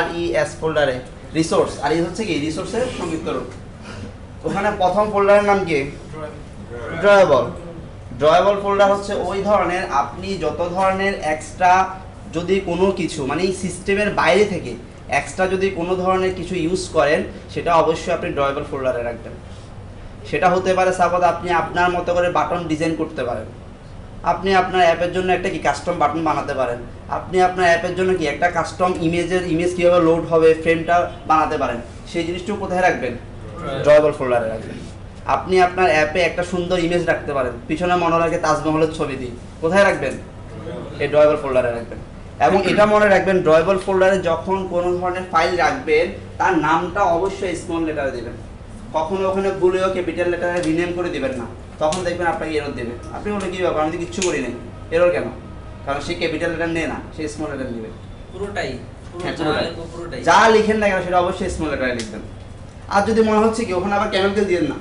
RES ফোল্ডারে, রিসোর্স। আর এই হচ্ছে কি রিসোর্সের সংক্ষিপ্ত রূপ। ওখানে প্রথম ফোল্ডারের নাম কি? ড্রয়েবল ফোল্ডার হচ্ছে ওই ধরনের আপনি যত ধরনের এক্সট্রা যদি কোনো কিছু মানে এই সিস্টেমের বাইরে থেকে এক্সট্রা যদি কোনো ধরনের কিছু ইউজ করেন, সেটা অবশ্যই আপনি ড্রয়েবল ফোল্ডারে রাখবেন। সেটা হতে পারে সাপোজ আপনি আপনার মতো করে বাটন ডিজাইন করতে পারেন, আপনি আপনার অ্যাপের জন্য একটা কি কাস্টম বাটন বানাতে পারেন, আপনি আপনার অ্যাপের জন্য কি একটা কাস্টম ইমেজ কীভাবে লোড হবে ফ্রেমটা বানাতে পারেন। সেই জিনিসটাও কোথায় রাখবেন? ড্রয়েবল ফোল্ডারে রাখবেন। আপনি আপনার অ্যাপে একটা সুন্দর ইমেজ রাখতে পারেন, পিছনে মনে রাখে তাজমহলের ছবি দিয়ে, কোথায় রাখবেন? এই ড্রয়েবল ফোল্ডারে রাখবেন। এবং এটা মনে রাখবেন, ড্রয়েবল ফোল্ডারে যখন কোনো ধরনের ফাইল রাখবেন, তার নামটা অবশ্যই স্মল লেটারে দেবেন। কখনো ওখানে ভুলেও ক্যাপিটাল লেটারে রিনেম করে দিবেন না, তখন দেখবেন আপনাকে এরর দেবে। আপনি বলে কী ব্যাপার, আমি তো কিচ্ছু করি নাই, এরর কেন? কারণ সে ক্যাপিটাল লেটার নেয় না, সে স্মল লেটার নেবে। পুরোটাই যা লিখেন না কেন সেটা অবশ্যই স্মল লেটারে লিখবেন। আর যদি মনে হচ্ছে কি ওখানে আবার ক্যামেল কেস দিবেন না,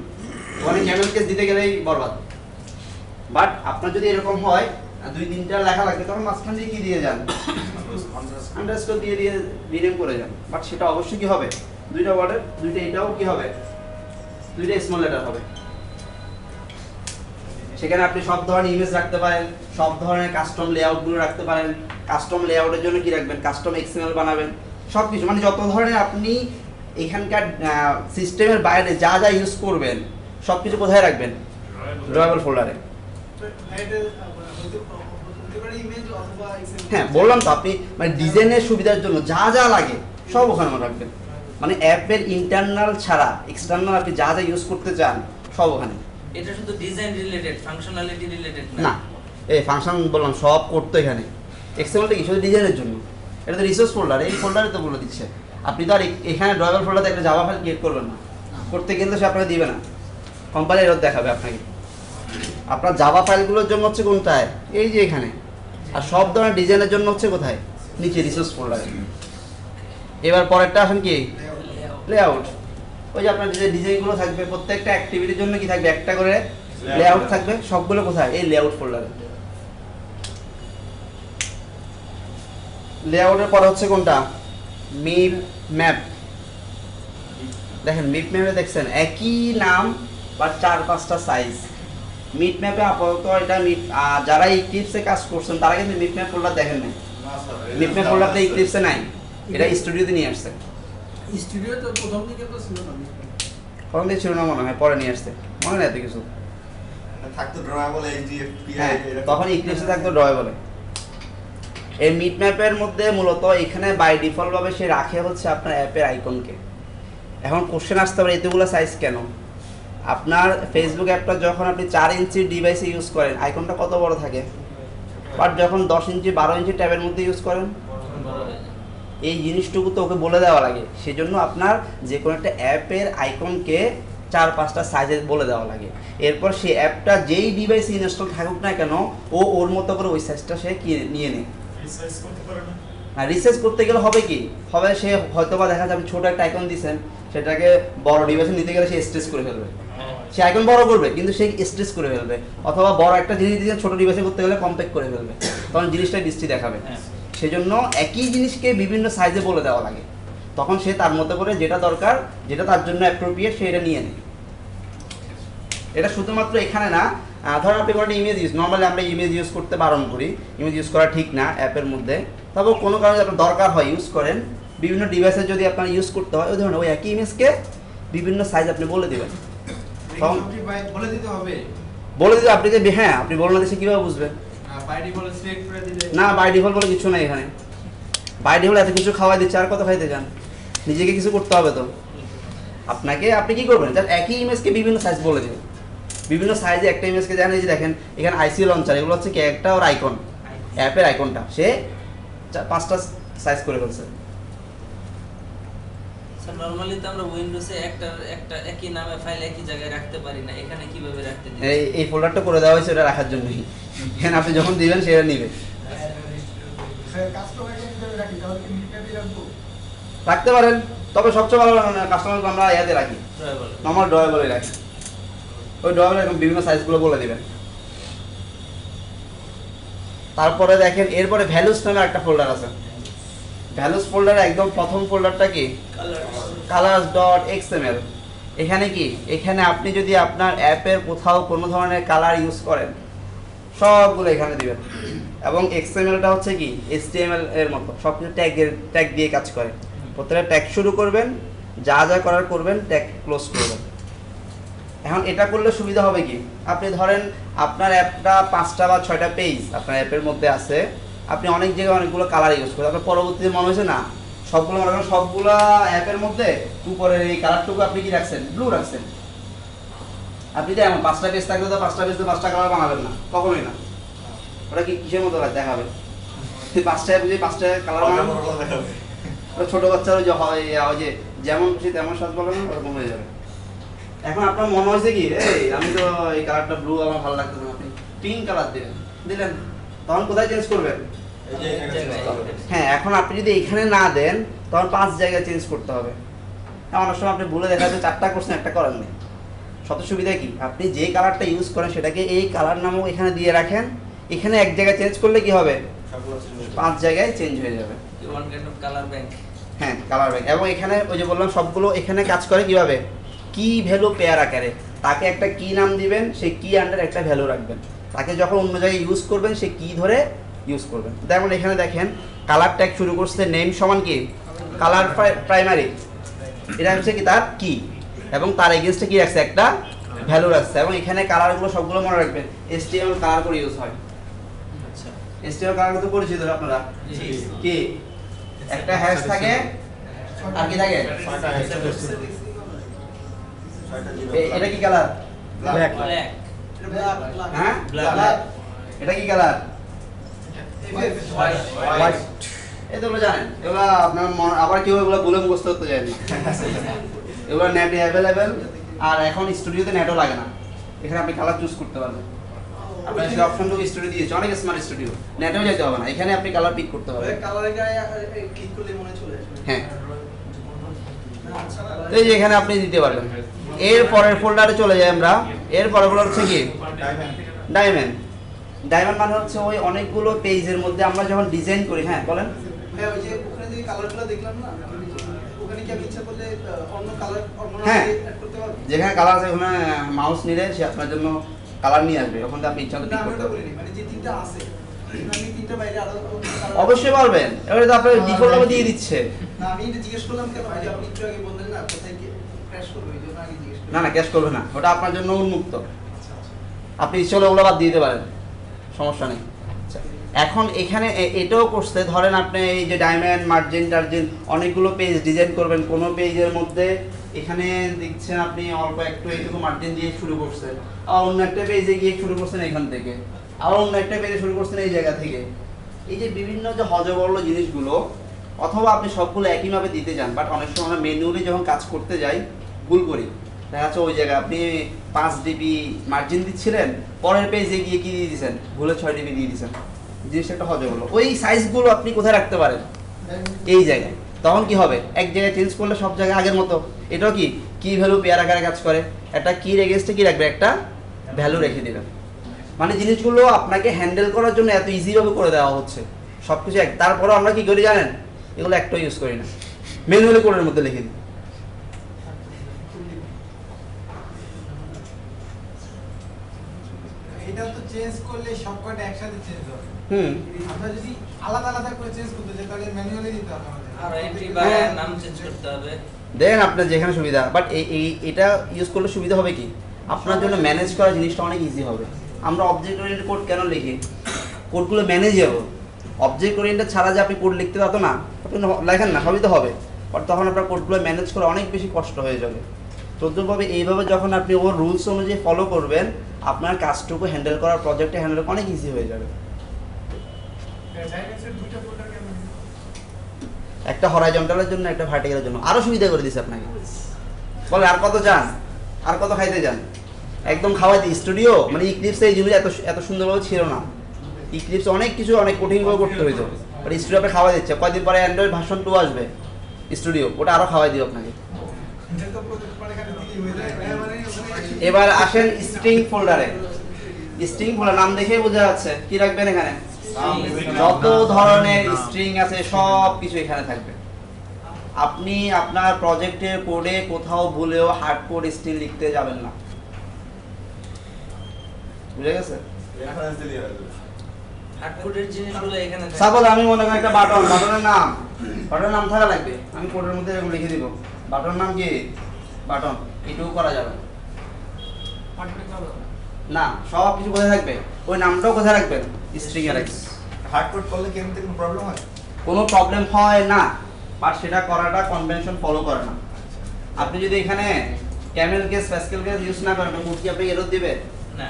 ওখানে ক্যামেল কেস দিতে গেলেই বরবাদ। বাট আপনার যদি এরকম হয় 2-3টা লেখা লাগে, তখন মাঝখান দিয়ে কি দিয়ে যান? আন্ডারস্কোর দিয়ে রিনেম করে যান। বাট সেটা অবশ্যই কি হবে? দুইটা ওয়ার্ডের দুইটা এটাও কি হবে? দুইটা স্মল লেটার হবে। সেখানে আপনি সব ধরনের ইমেজ রাখতে পারেন, সব ধরনের কাস্টম লেআউটগুলো রাখতে পারেন। কাস্টম লেআউটের জন্য কি রাখবেন? কাস্টম এক্সএমএল বানাবেন, সব কিছু মানে যত ধরনের আপনি এখানকার সিস্টেমের বাইরে যা যা ইউজ করবেন সব কিছু কোথায় রাখবেন? ড্রয়েবল ফোল্ডারে। হ্যাঁ, বললাম তো আপনি মানে ডিজাইনের সুবিধার জন্য যা যা লাগে সব ওখানে রাখবেন। মানে অ্যাপের ইন্টারনাল ছাড়া এক্সটার্নাল আপনি যা যা ইউজ করতে চান সব ওখানে। এটা শুধু ডিজাইন রিলেটেড, ফাংশনালিটি রিলেটেড না, এই ফাংশন বললাম সব করতো এখানে। এক্সএমএলটা কি শুধু ডিজাইনের জন্য? এটা তো রিসোর্স ফোল্ডার, এই ফোল্ডারে তো বলে দিচ্ছে। আপনি তো আর এখানে ড্রয়াবল ফোল্ডারে একটা জাভা ফাইল ক্রিয়েট করবেন না, করতে গেলে তো সে আপনাকে দিবে না, কোম্পানি এরর দেখাবে আপনাকে। আপনার জাভা ফাইলগুলোর জন্য হচ্ছে কোনটায়? এই যে এখানে। আর সব ধরনের ডিজাইনের জন্য হচ্ছে কোথায়? নিচে রিসোর্স ফোল্ডারে। এবার পরেরটা আসেন কি? লেআউট। ওই যে আপনার যে ডিজাইনগুলো থাকবে প্রত্যেকটা অ্যাক্টিভিটির জন্য কি থাকবে? একটা করে লেআউট থাকবে। সবগুলো কোথায়? এই লেআউট ফোল্ডারে। লেআউটের পরে হচ্ছে কোনটা? মিপ ম্যাপ। দেখেন মিপ ম্যাপে দেখছেন একই নাম বা 4-5টা সাইজ। মিপ ম্যাপে আপাতত এটা যারা ইক্লিপসে কাজ করছেন তারা কিন্তু মিপ ম্যাপ ফোল্ডার দেখেন না। মিপ ম্যাপ ফোল্ডারটা ইক্লিপসে নাই, এটা স্টুডিওতে নিয়ে আসছে। স্টুডিও তো প্রথম দিকে তো ছিল না, প্রথম দিকে ছিল না মনে হয়, পরে নিয়ে আসছে, মনে নেই এত কিছু। থাকতো ড্রয়াবল এইচডিএফ হ্যাঁ, তখন ইক্লিপসে থাকতো ড্রয়াবলে। এই মিট ম্যাপের মধ্যে মূলত এখানে বাই ডিফল্ট ভাবে সে রাখে হচ্ছে আপনার অ্যাপের আইকনকে। এখন কোশ্চেন আসতে পারে এতগুলো সাইজ কেন? আপনার ফেসবুক অ্যাপটা যখন আপনি 4 ইঞ্চির ডিভাইসে ইউজ করেন আইকনটা কত বড় থাকে, বাট যখন 10 ইঞ্চি 12 ইঞ্চি ট্যাবের মধ্যে ইউজ করেন এই জিনিসটুকু তো ওকে বলে দেওয়া লাগে। সেজন্য আপনার যে কোনো একটা অ্যাপের আইকনকে 4-5টা সাইজে বলে দেওয়া লাগে। এরপর সে অ্যাপটা যেই ডিভাইসে ইনস্টল থাকুক না কেন ও ওর মতো করে ওই সাইজটা সে নিয়ে নেয়। আর রিসার্চ করতে গেলে হবে কি হবে, সে হয়তো বা দেখা যাবে ছোট একটা আইকন দিয়েছেন সেটাকে বড় ডিভাইসে নিতে গেলে সে স্ট্রেস করে ফেলবে। সে আইকন বড় করবে কিন্তু সে স্ট্রেস করে ফেলবে, অথবা বড় একটা জিনিস দিয়ে ছোট ডিভাইসে করতে গেলে কম্প্যাক্ট করে ফেলবে, তখন জিনিসটা দৃষ্টি দেখাবে। সেজন্য একই জিনিসকে বিভিন্ন সাইজে বলে দেওয়া লাগে, তখন সে তার মতো করে যেটা দরকার যেটা তার জন্য অ্যাপ্রোপ্রিয়েট সে এটা নিয়ে নেয়। এটা শুধুমাত্র এখানে না, ধরুন আপনি কোনো ইমেজ ইউজ, নর্মালি আমরা ইমেজ ইউজ করতে বারণ করি, ইমেজ ইউজ করা ঠিক না অ্যাপের মধ্যে, তবে কোনো কারণে আপনার দরকার হয় ইউজ করেন, বিভিন্ন ডিভাইসে যদি আপনার ইউজ করতে হয় ওই ধরনের ওই একই ইমেজকে বিভিন্ন সাইজ আপনি বলে দেবেন। বলে দিতে হবে, বলে দিতে আপনি যে হ্যাঁ আপনি বলে না দেশে কীভাবে বুঝবেন? বাই ডিফল্ট সিলেক্ট করে দিলে না, বাই ডিফল্ট বলে কিছু নাই এখানে। বাই ডিফল্ট এত কিছু খাওয়াই দিচ্ছে, আর কত খাইতে চান? নিজেকে কিছু করতে হবে তো আপনাকে। আপনি কি করবেন? যার একই ইমেজকে বিভিন্ন সাইজ বলে দেবেন, বিভিন্ন সাইজে একটা ইমেজকে জানেন। এই যে দেখেন এখানে আইসি লঞ্চার, এগুলো হচ্ছে কি একটা ওর আইকন, অ্যাপের আইকনটা সে 5টা সাইজ করে ফেলছে। স্যার নরমালি তো আমরা উইন্ডোজে একটা একই নামে ফাইল একই জায়গায় রাখতে পারি না, এখানে কিভাবে রাখতে দিই? এই ফোল্ডারটা করে দেওয়া হয়েছে এটা রাখার জন্যই। এখানে আপনি যখন দিবেন সেটা নিবে। কাস্টমার হিসেবে রাখি তাহলে কি মিটম্যাপে রাখবো? রাখতে পারেন, তবে সবচেয়ে ভালো কাস্টমারকে আমরা ইয়াতে রাখি, ড্রয়াবল। নর্মাল ড্রয়াবলে রাখি। ওই ড্রয়াবলে এরকম বিভিন্ন সাইজগুলো বলে দিবেন। তারপরে দেখেন এরপরে ভ্যালুস নামে একটা ফোল্ডার আছে। ভ্যালুস ফোল্ডারে একদম প্রথম ফোল্ডারটা কি? colors.xml। এখানে কি? এখানে আপনি যদি আপনার অ্যাপের কোথাও কোনো ধরনের কালার ইউজ করেন সবগুলো এখানে দিবেন। এবং XMLটা হচ্ছে কি HTML এর মতো সব কিছু ট্যাগ দিয়ে কাজ করে। প্রত্যেকটা ট্যাগ শুরু করবেন, যা যা করার করবেন, ট্যাগ ক্লোজ করবেন। এখন এটা করলে সুবিধা হবে কি, আপনি ধরেন আপনার অ্যাপটা 5টা বা 6টা পেজ আপনার অ্যাপের মধ্যে আছে, আপনি অনেক জায়গায় অনেকগুলো কালার ইউজ করেন, আপনার পরবর্তীতে মনে হয়েছে না সবগুলো মনে করেন সবগুলো অ্যাপের মধ্যে উপরের এই কালারটুকু আপনি কি রাখছেন? ব্লু রাখছেন। আপনি তো এমন 5টা পেজ থাকলে তো 5টা পেজে 5টা কালার বানাবেন না, কখনোই না। ওটা কি কিসের মতো দেখাবে? 5টা বুঝি 5টা কালার বানাবেন, ছোট বাচ্চার ওই যে হয় ওই যে যেমন খুশি তেমন সাজ বলে না, ওরকম হয়ে যাবে। এখন আপনার মনে হয়েছে কি আমি তো এই কালারটা ব্লু আমার ভালো লাগতো না, আপনি পিঙ্ক কালার দিলেন, তখন কোথায় চেঞ্জ করবেন? হ্যাঁ, এখন আপনি যদি এখানে না দেন তখন 5 জায়গায় চেঞ্জ করতে হবে। অনেক সময় আপনি ভুলে দেখা যাচ্ছে 4টা করছেন একটা করেন নেই। সত সুবিধা কি, আপনি যে কালারটা ইউজ করেন সেটাকে এই কালার নামও এখানে দিয়ে রাখেন, এখানে এক জায়গায় চেঞ্জ করলে কি হবে? 5 জায়গায় চেঞ্জ হয়ে যাবে। One kind of colour bank. হ্যাঁ, কালার ব্যাংক। এবং এখানে ওই যে বললাম সবগুলো এখানে কাজ করে কিভাবে? কি ভ্যালু পেয়ার আকারে। তাকে একটা কি নাম দিবেন, সেই কি আন্ডার একটা ভ্যালু রাখবেন, তাকে যখন অন্য জায়গায় ইউজ করবেন সে কি ধরে ইউজ করবেন। যেমন এখানে দেখেন কালার ট্যাগ শুরু করছে নেম সমান কি কালার প্রাইমারি, এটা হচ্ছে কি তার কি, এবং তার এগেইনস্টে কি রাখছে? একটা ভ্যালু রাখছে। এবং এখানে কালারগুলো সবগুলো মনে রাখবেন HTML কালার করে ইউজ হয়। আচ্ছা, HTML কালার তো পরিচিত আপনারা, জি। কি একটা হ্যাশ থাকে, আর কি থাকে? ছয়টা জিরো। এটা কি কালার? ব্ল্যাক ব্ল্যাক হ্যাঁ ব্ল্যাক এটা কি কালার? হোয়াইট এগুলো জানেন, এগুলো আপনার আবার কেউ এগুলো বলে মুখস্থ করতে যায় না। এগুলো নেট অ্যাভেলেবেল, আর এখন স্টুডিওতে নেটও লাগে না, এখানে আপনি কালার চুজ করতে পারবেন। আপনার সেই অপশনটুকু স্টুডিও দিয়েছে, অনেক স্মার্ট স্টুডিও, নেটেও যেতে হবে না, এখানে আপনি কালার পিক করতে পারবেন। কালারের গায়ে ক্লিক করলে মনে চলে আসবে। হ্যাঁ, তো এই যে এখানে আপনি দিতে পারবেন। এর পরের ফোল্ডারে চলে যাই আমরা। এর পরের ফোল্ডার হচ্ছে কি? ডায়মন্ড। ডায়মন্ড মানে হচ্ছে ওই অনেকগুলো পেজের মধ্যে আমরা যখন ডিজাইন করি। হ্যাঁ বলেন। হ্যাঁ, ওই যে ওখানে যে কালারগুলো দেখলাম না, ওখানে কি আমি ইচ্ছা করলে অন্য কালার অন্য হ্যাঁ। অ্যাড করতে পারবো? যেখানে কালার আছে ওখানে মাউস নিলে সে আপনার জন্য কালার নিয়ে আসবে, ওখান থেকে আপনি ইচ্ছা মতো না, পিক আমি করতে ওটা পারবেন। বলিনি, মানে যে তিনটা আছে আমি তিনটা বাইরে আরো colour- অবশ্যই পারবেন, এবারে তো আপনার ডিফল্ট ভাবে দিয়ে দিচ্ছে। না, আমি এটা জিজ্ঞেস করলাম কেন, ওই যে আপনি একটু আগে বললেন না কোথায় কি ক্র্যাশ করবে, ওই জন্য আগে জিজ্ঞেস করলাম। না না, ক্যাশ করবে না, ওটা আপনার জন্য উন্মুক্ত, আপনি ইচ্ছে হলে ওগুলো বাদ দিয়ে দিতে পারেন, সমস্যা নেই। আচ্ছা, এখন এখানে এটাও করতে ধরেন আপনি এই যে ডায়মন্ড মার্জিন টার্জিন অনেকগুলো পেজ ডিজাইন করবেন, কোনো পেজের মধ্যে এখানে দেখছেন আপনি অল্প একটু এইটুকু মার্জিন দিয়ে শুরু করছেন, আর অন্য একটা পেজে গিয়ে শুরু করছেন এখান থেকে, আর অন্য একটা পেজে শুরু করছেন এই জায়গা থেকে। এই যে বিভিন্ন যে হজবরল জিনিসগুলো, অথবা আপনি সবগুলো একইভাবে দিতে যান, বাট অনেক সময় আমরা ম্যানুয়ালি যখন কাজ করতে যাই ভুল করি। দেখা যাচ্ছে ওই জায়গায় আপনি 5 ডিবি মার্জিন দিচ্ছিলেন, পরের পেজে গিয়ে কি দিয়ে দিয়েছেন, ভুলে 6 ডিবি দিয়ে দিয়েছেন, জিনিসটা একটা হজবরল। ওই সাইজগুলো আপনি কোথায় রাখতে পারেন? এই জায়গায়। তখন কি হবে, এক জায়গায় চেঞ্জ করলে সব জায়গায় আগের মতো। এটাও কি ভ্যালু পেয়ার আকারে কাজ করে, একটা কি এগেইনস্টে কি রাখবে, একটা ভ্যালু রেখে দিবেন। মানে জিনিসগুলো আপনাকে হ্যান্ডেল করার জন্য এত ইজিভাবে করে দেওয়া হচ্ছে সব কিছু এক। তারপরেও আমরা কি করি জানেন, এগুলো একটাও ইউজ করি না, ম্যানুয়ালি কোডের মধ্যে লিখে দিই। এটা তো চেঞ্জ করলে সবকটা একসাথে চেঞ্জ হবে। হুম, আমরা যদি আলাদা আলাদা করে চেঞ্জ করতে চাই তাহলে ম্যানুয়ালি দিতে হবে আমাদের। আর এন্ট্রি বা নাম চেঞ্জ করতে হবে। দেখেন আপনার যেখানে সুবিধা, বাট এটা ইউজ করলে সুবিধা হবে কি, আপনার জন্য ম্যানেজ করা জিনিসটা অনেক ইজি হবে। আমরা অবজেক্ট ওরিয়েন্টেড কোড কেন লিখি? কোডগুলো ম্যানেজেবল। অবজেক্ট ওরিয়েন্টেড ছাড়া যে আপনি কোড লিখতে পারতো না, আপনি লেখেন না, সবই তো হবে, বাট তখন আপনার কোডগুলো ম্যানেজ করা অনেক বেশি কষ্ট হয়ে যাবে। তদ্রুপভাবে এইভাবে যখন আপনি ওর রুলস অনুযায়ী ফলো করবেন, আপনার কাজটুকু হ্যান্ডেল করার, প্রজেক্টে হ্যান্ডেল করা অনেক ইজি হয়ে যাবে। ডাইমেনশন দুইটা ফোল্ডার কেমন? একটা হরাইজন্টালের জন্য, একটা ভার্টিক্যালের জন্য, আরো সুবিধা করে দিছে আপনাকে। বলে আর কত চান, আর কত খাইতে যান, একদম খাওয়াই দিই। স্টুডিও মানে ইক্লিপসে এই জিনিস এত সুন্দরভাবে ছিল না, ইক্লিপসে অনেক কিছু অনেক কঠিনভাবে করতে হইতো, বাট স্টুডিও আপনি খাওয়াই দিচ্ছে। কয়েকদিন পরে অ্যান্ড্রয়েড ভার্সন 2 আসবে স্টুডিও, ওটা আরো খাওয়াই দিও আপনাকে। এটা তো প্রজেক্ট পরে এখানে দিলেই হয়ে যায়। মানে এবার আসেন স্ট্রিং ফোল্ডারে। স্ট্রিং ফোল্ডার নাম দেখেই বোঝা যাচ্ছে কি রাখবেন এখানে, যত ধরনের স্ট্রিং আছে সব কিছু এখানে থাকবে। আপনি আপনার প্রজেক্টের কোডে কোথাও ভুলেও হার্ড কোড স্ট্রিং লিখতে যাবেন না, বুঝে গেছে? রেফারেন্স দিলে হয়ে যাবে। হার্ডকোডের জিনিসগুলো এখানে থাকে। সাপোজ আমি মনে করি একটা বাটনের নাম থাকা লাগবে, আমি কোডের মধ্যে এরকম লিখে দিব, বাটন নাম কি, বাটন, এটুকু করা যাবে না, সব কিছু কোথায় থাকবে, ওই নামটাও কোথায় রাখবেন, স্ট্রিং এ রাখবেন। হার্ড কোড করলে কি এমনিতে কোনো প্রবলেম হয়? কোনো প্রবলেম হয় না, বাট সেটা করাটা কনভেনশন ফলো করে না। আপনি যদি এখানে Camel case Pascal case use না করেন, কোড কি আপনি এরর দিবে না,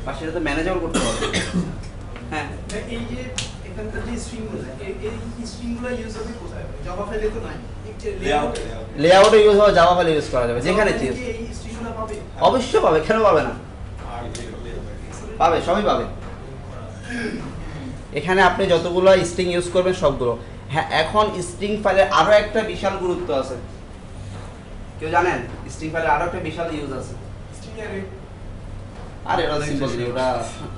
বা সেটা তো ম্যানেজেবল করতে হবে। হ্যাঁ, এই যে এখানকার যে স্ট্রিংগুলো, এই স্ট্রিংগুলো ইউজ হবে কোথায়? জাভা ফাইলে তো নাই। লেআউট লেআউটে ইউজ হবে, জাভা ফাইলে ইউজ করা যাবে, যেখানে চিজ। এই স্ট্রিংগুলো পাবে? অবশ্যই পাবে, কেন পাবে না, আর পাবে, সবই পাবে। এখানে আপনি যতগুলো স্ট্রিং ইউজ করবেন সবগুলো। হ্যাঁ, এখন স্ট্রিং ফাইলের আরো একটা বিশাল গুরুত্ব আছে, কেউ জানেন? স্ট্রিং ফাইলের আরো একটা বিশাল ইউজ আছে। স্ট্রিং এর আরে ওটা সিম্পল জিনিস,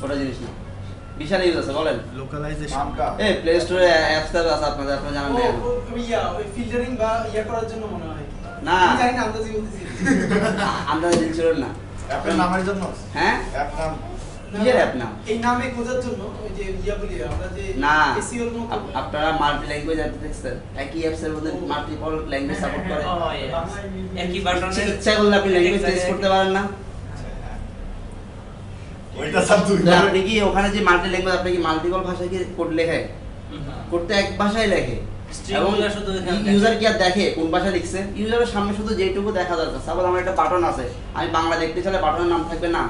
ওটা জিনিস না, বিশাল ইউজ আছে। বলেন, লোকালাইজেশন নামটা এই প্লে স্টোরে অ্যাপস আছে আপনাদের, আপনারা জানেন না? ওই ফিল্টারিং বা করার জন্য মনে হয়। না, আমি জানি না, আন্দাজে বলতেছি। আমরা দিচ্ছিলেন না। অ্যাপের নামের জন্য হ্যাঁ, অ্যাপ নাম কিসের অ্যাপ নাম? এই নামে খোঁজার জন্য ওই যে বলি আমরা যে না, এসইওর মতো আপনারা মাল্টি ল্যাঙ্গুয়েজ অ্যাপ দেখছেন, একই অ্যাপস এর মধ্যে মাল্টিপল ল্যাঙ্গুয়েজ সাপোর্ট করে। ও, yes. একই বাটনের ইচ্ছা করলে আপনি ল্যাঙ্গুয়েজ চেঞ্জ করতে পারেন না। ওইটা সব দুই তো আপনি কি ওখানে যে মাল্টি ল্যাঙ্গুয়েজ, আপনি কি মাল্টিপল ভাষায় কি কোড লেখে? কোড তো এক ভাষায় লেখে, এবং স্ট্রিংগুলো শুধু এখানে ইউজার কি আর দেখে কোন ভাষা লিখছে? ইউজারের সামনে শুধু যেটুকু দেখা দরকার। সাপোজ আমার একটা বাটন আছে, আমি বাংলা দেখতে চাইলে বাটনের নাম থাকবে নাম,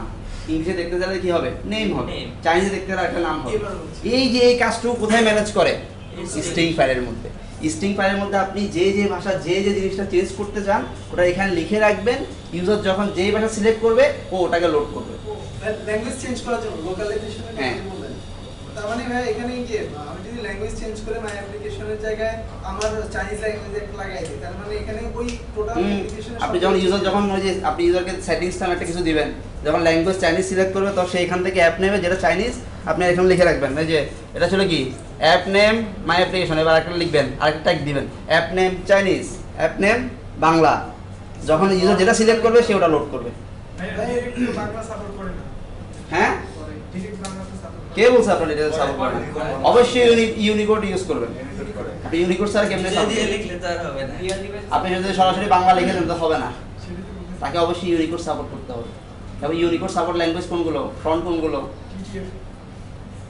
ইংলিশে দেখতে চাইলে কি হবে? নেম হবে, Name. চাইনিজে দেখতে চাইলে একটা নাম হবে। এবার বলছি। এই যে এই কাজটুকু কোথায় ম্যানেজ করে? এই স্ট্রিং ফাইলের মধ্যে। স্ট্রিং ফাইলের মধ্যে আপনি যে যে ভাষা যে যে জিনিসটা চেঞ্জ করতে চান ওটা এখানে লিখে রাখবেন। ইউজার যখন যেই ভাষা সিলেক্ট করবে ও ওটাকে লোড করবে। ল্যাঙ্গুয়েজ চেঞ্জ করার জন্য লোকালাইজেশনের হ্যাঁ। কথা বললেন। তার মানে ভাই এখানে কি আমি যদি ল্যাঙ্গুয়েজ চেঞ্জ করে মাই অ্যাপ্লিকেশনের জায়গায় আমার চাইনিজ ল্যাঙ্গুয়েজ একটা লাগাই দিই, তার মানে এখানে ওই টোটাল অ্যাপ্লিকেশনের আপনি যখন ইউজার যখন ওই যে আপনি ইউজারকে সেটিংস নামে একটা কিছু দিবেন, যখন ল্যাঙ্গুয়েজ চাইনিজ সিলেক্ট করবে তখন সে এখান থেকে অ্যাপ নেবে যেটা চাইনিজ, আপনি এখানে লিখে রাখবেন এই যে এটা ছিল কি অ্যাপ নেম মাই অ্যাপ্লিকেশন, এবার একটা লিখবেন আরেকটা ট্যাগ দিবেন app name Chinese, app name Bangla. যখন ইউজার যেটা সিলেক্ট করবে সে ওটা লোড করবে। ভাই একটু বাংলা সাপোর্ট করে না হ্যাঁ, ডিরেক্ট বাংলা তো সাপোর্ট কে বলছে আপনার ডিটেইলস সাপোর্ট করেন? অবশ্যই ইউনিকোড ইউজ করবেন। আপনি ইউনিকোড ছাড়া কেমনে দিয়ে দিয়ে লিখলে তো আর হবে না। আপনি যদি সরাসরি বাংলা লিখে দেন তো হবে না, সেটা তো বলতে তাকে অবশ্যই ইউনিকোড সাপোর্ট করতে হবে। তবে ইউনিকোড সাপোর্ট ল্যাঙ্গুয়েজ কোনগুলো? ফ্রন্ট কোনগুলো? TTF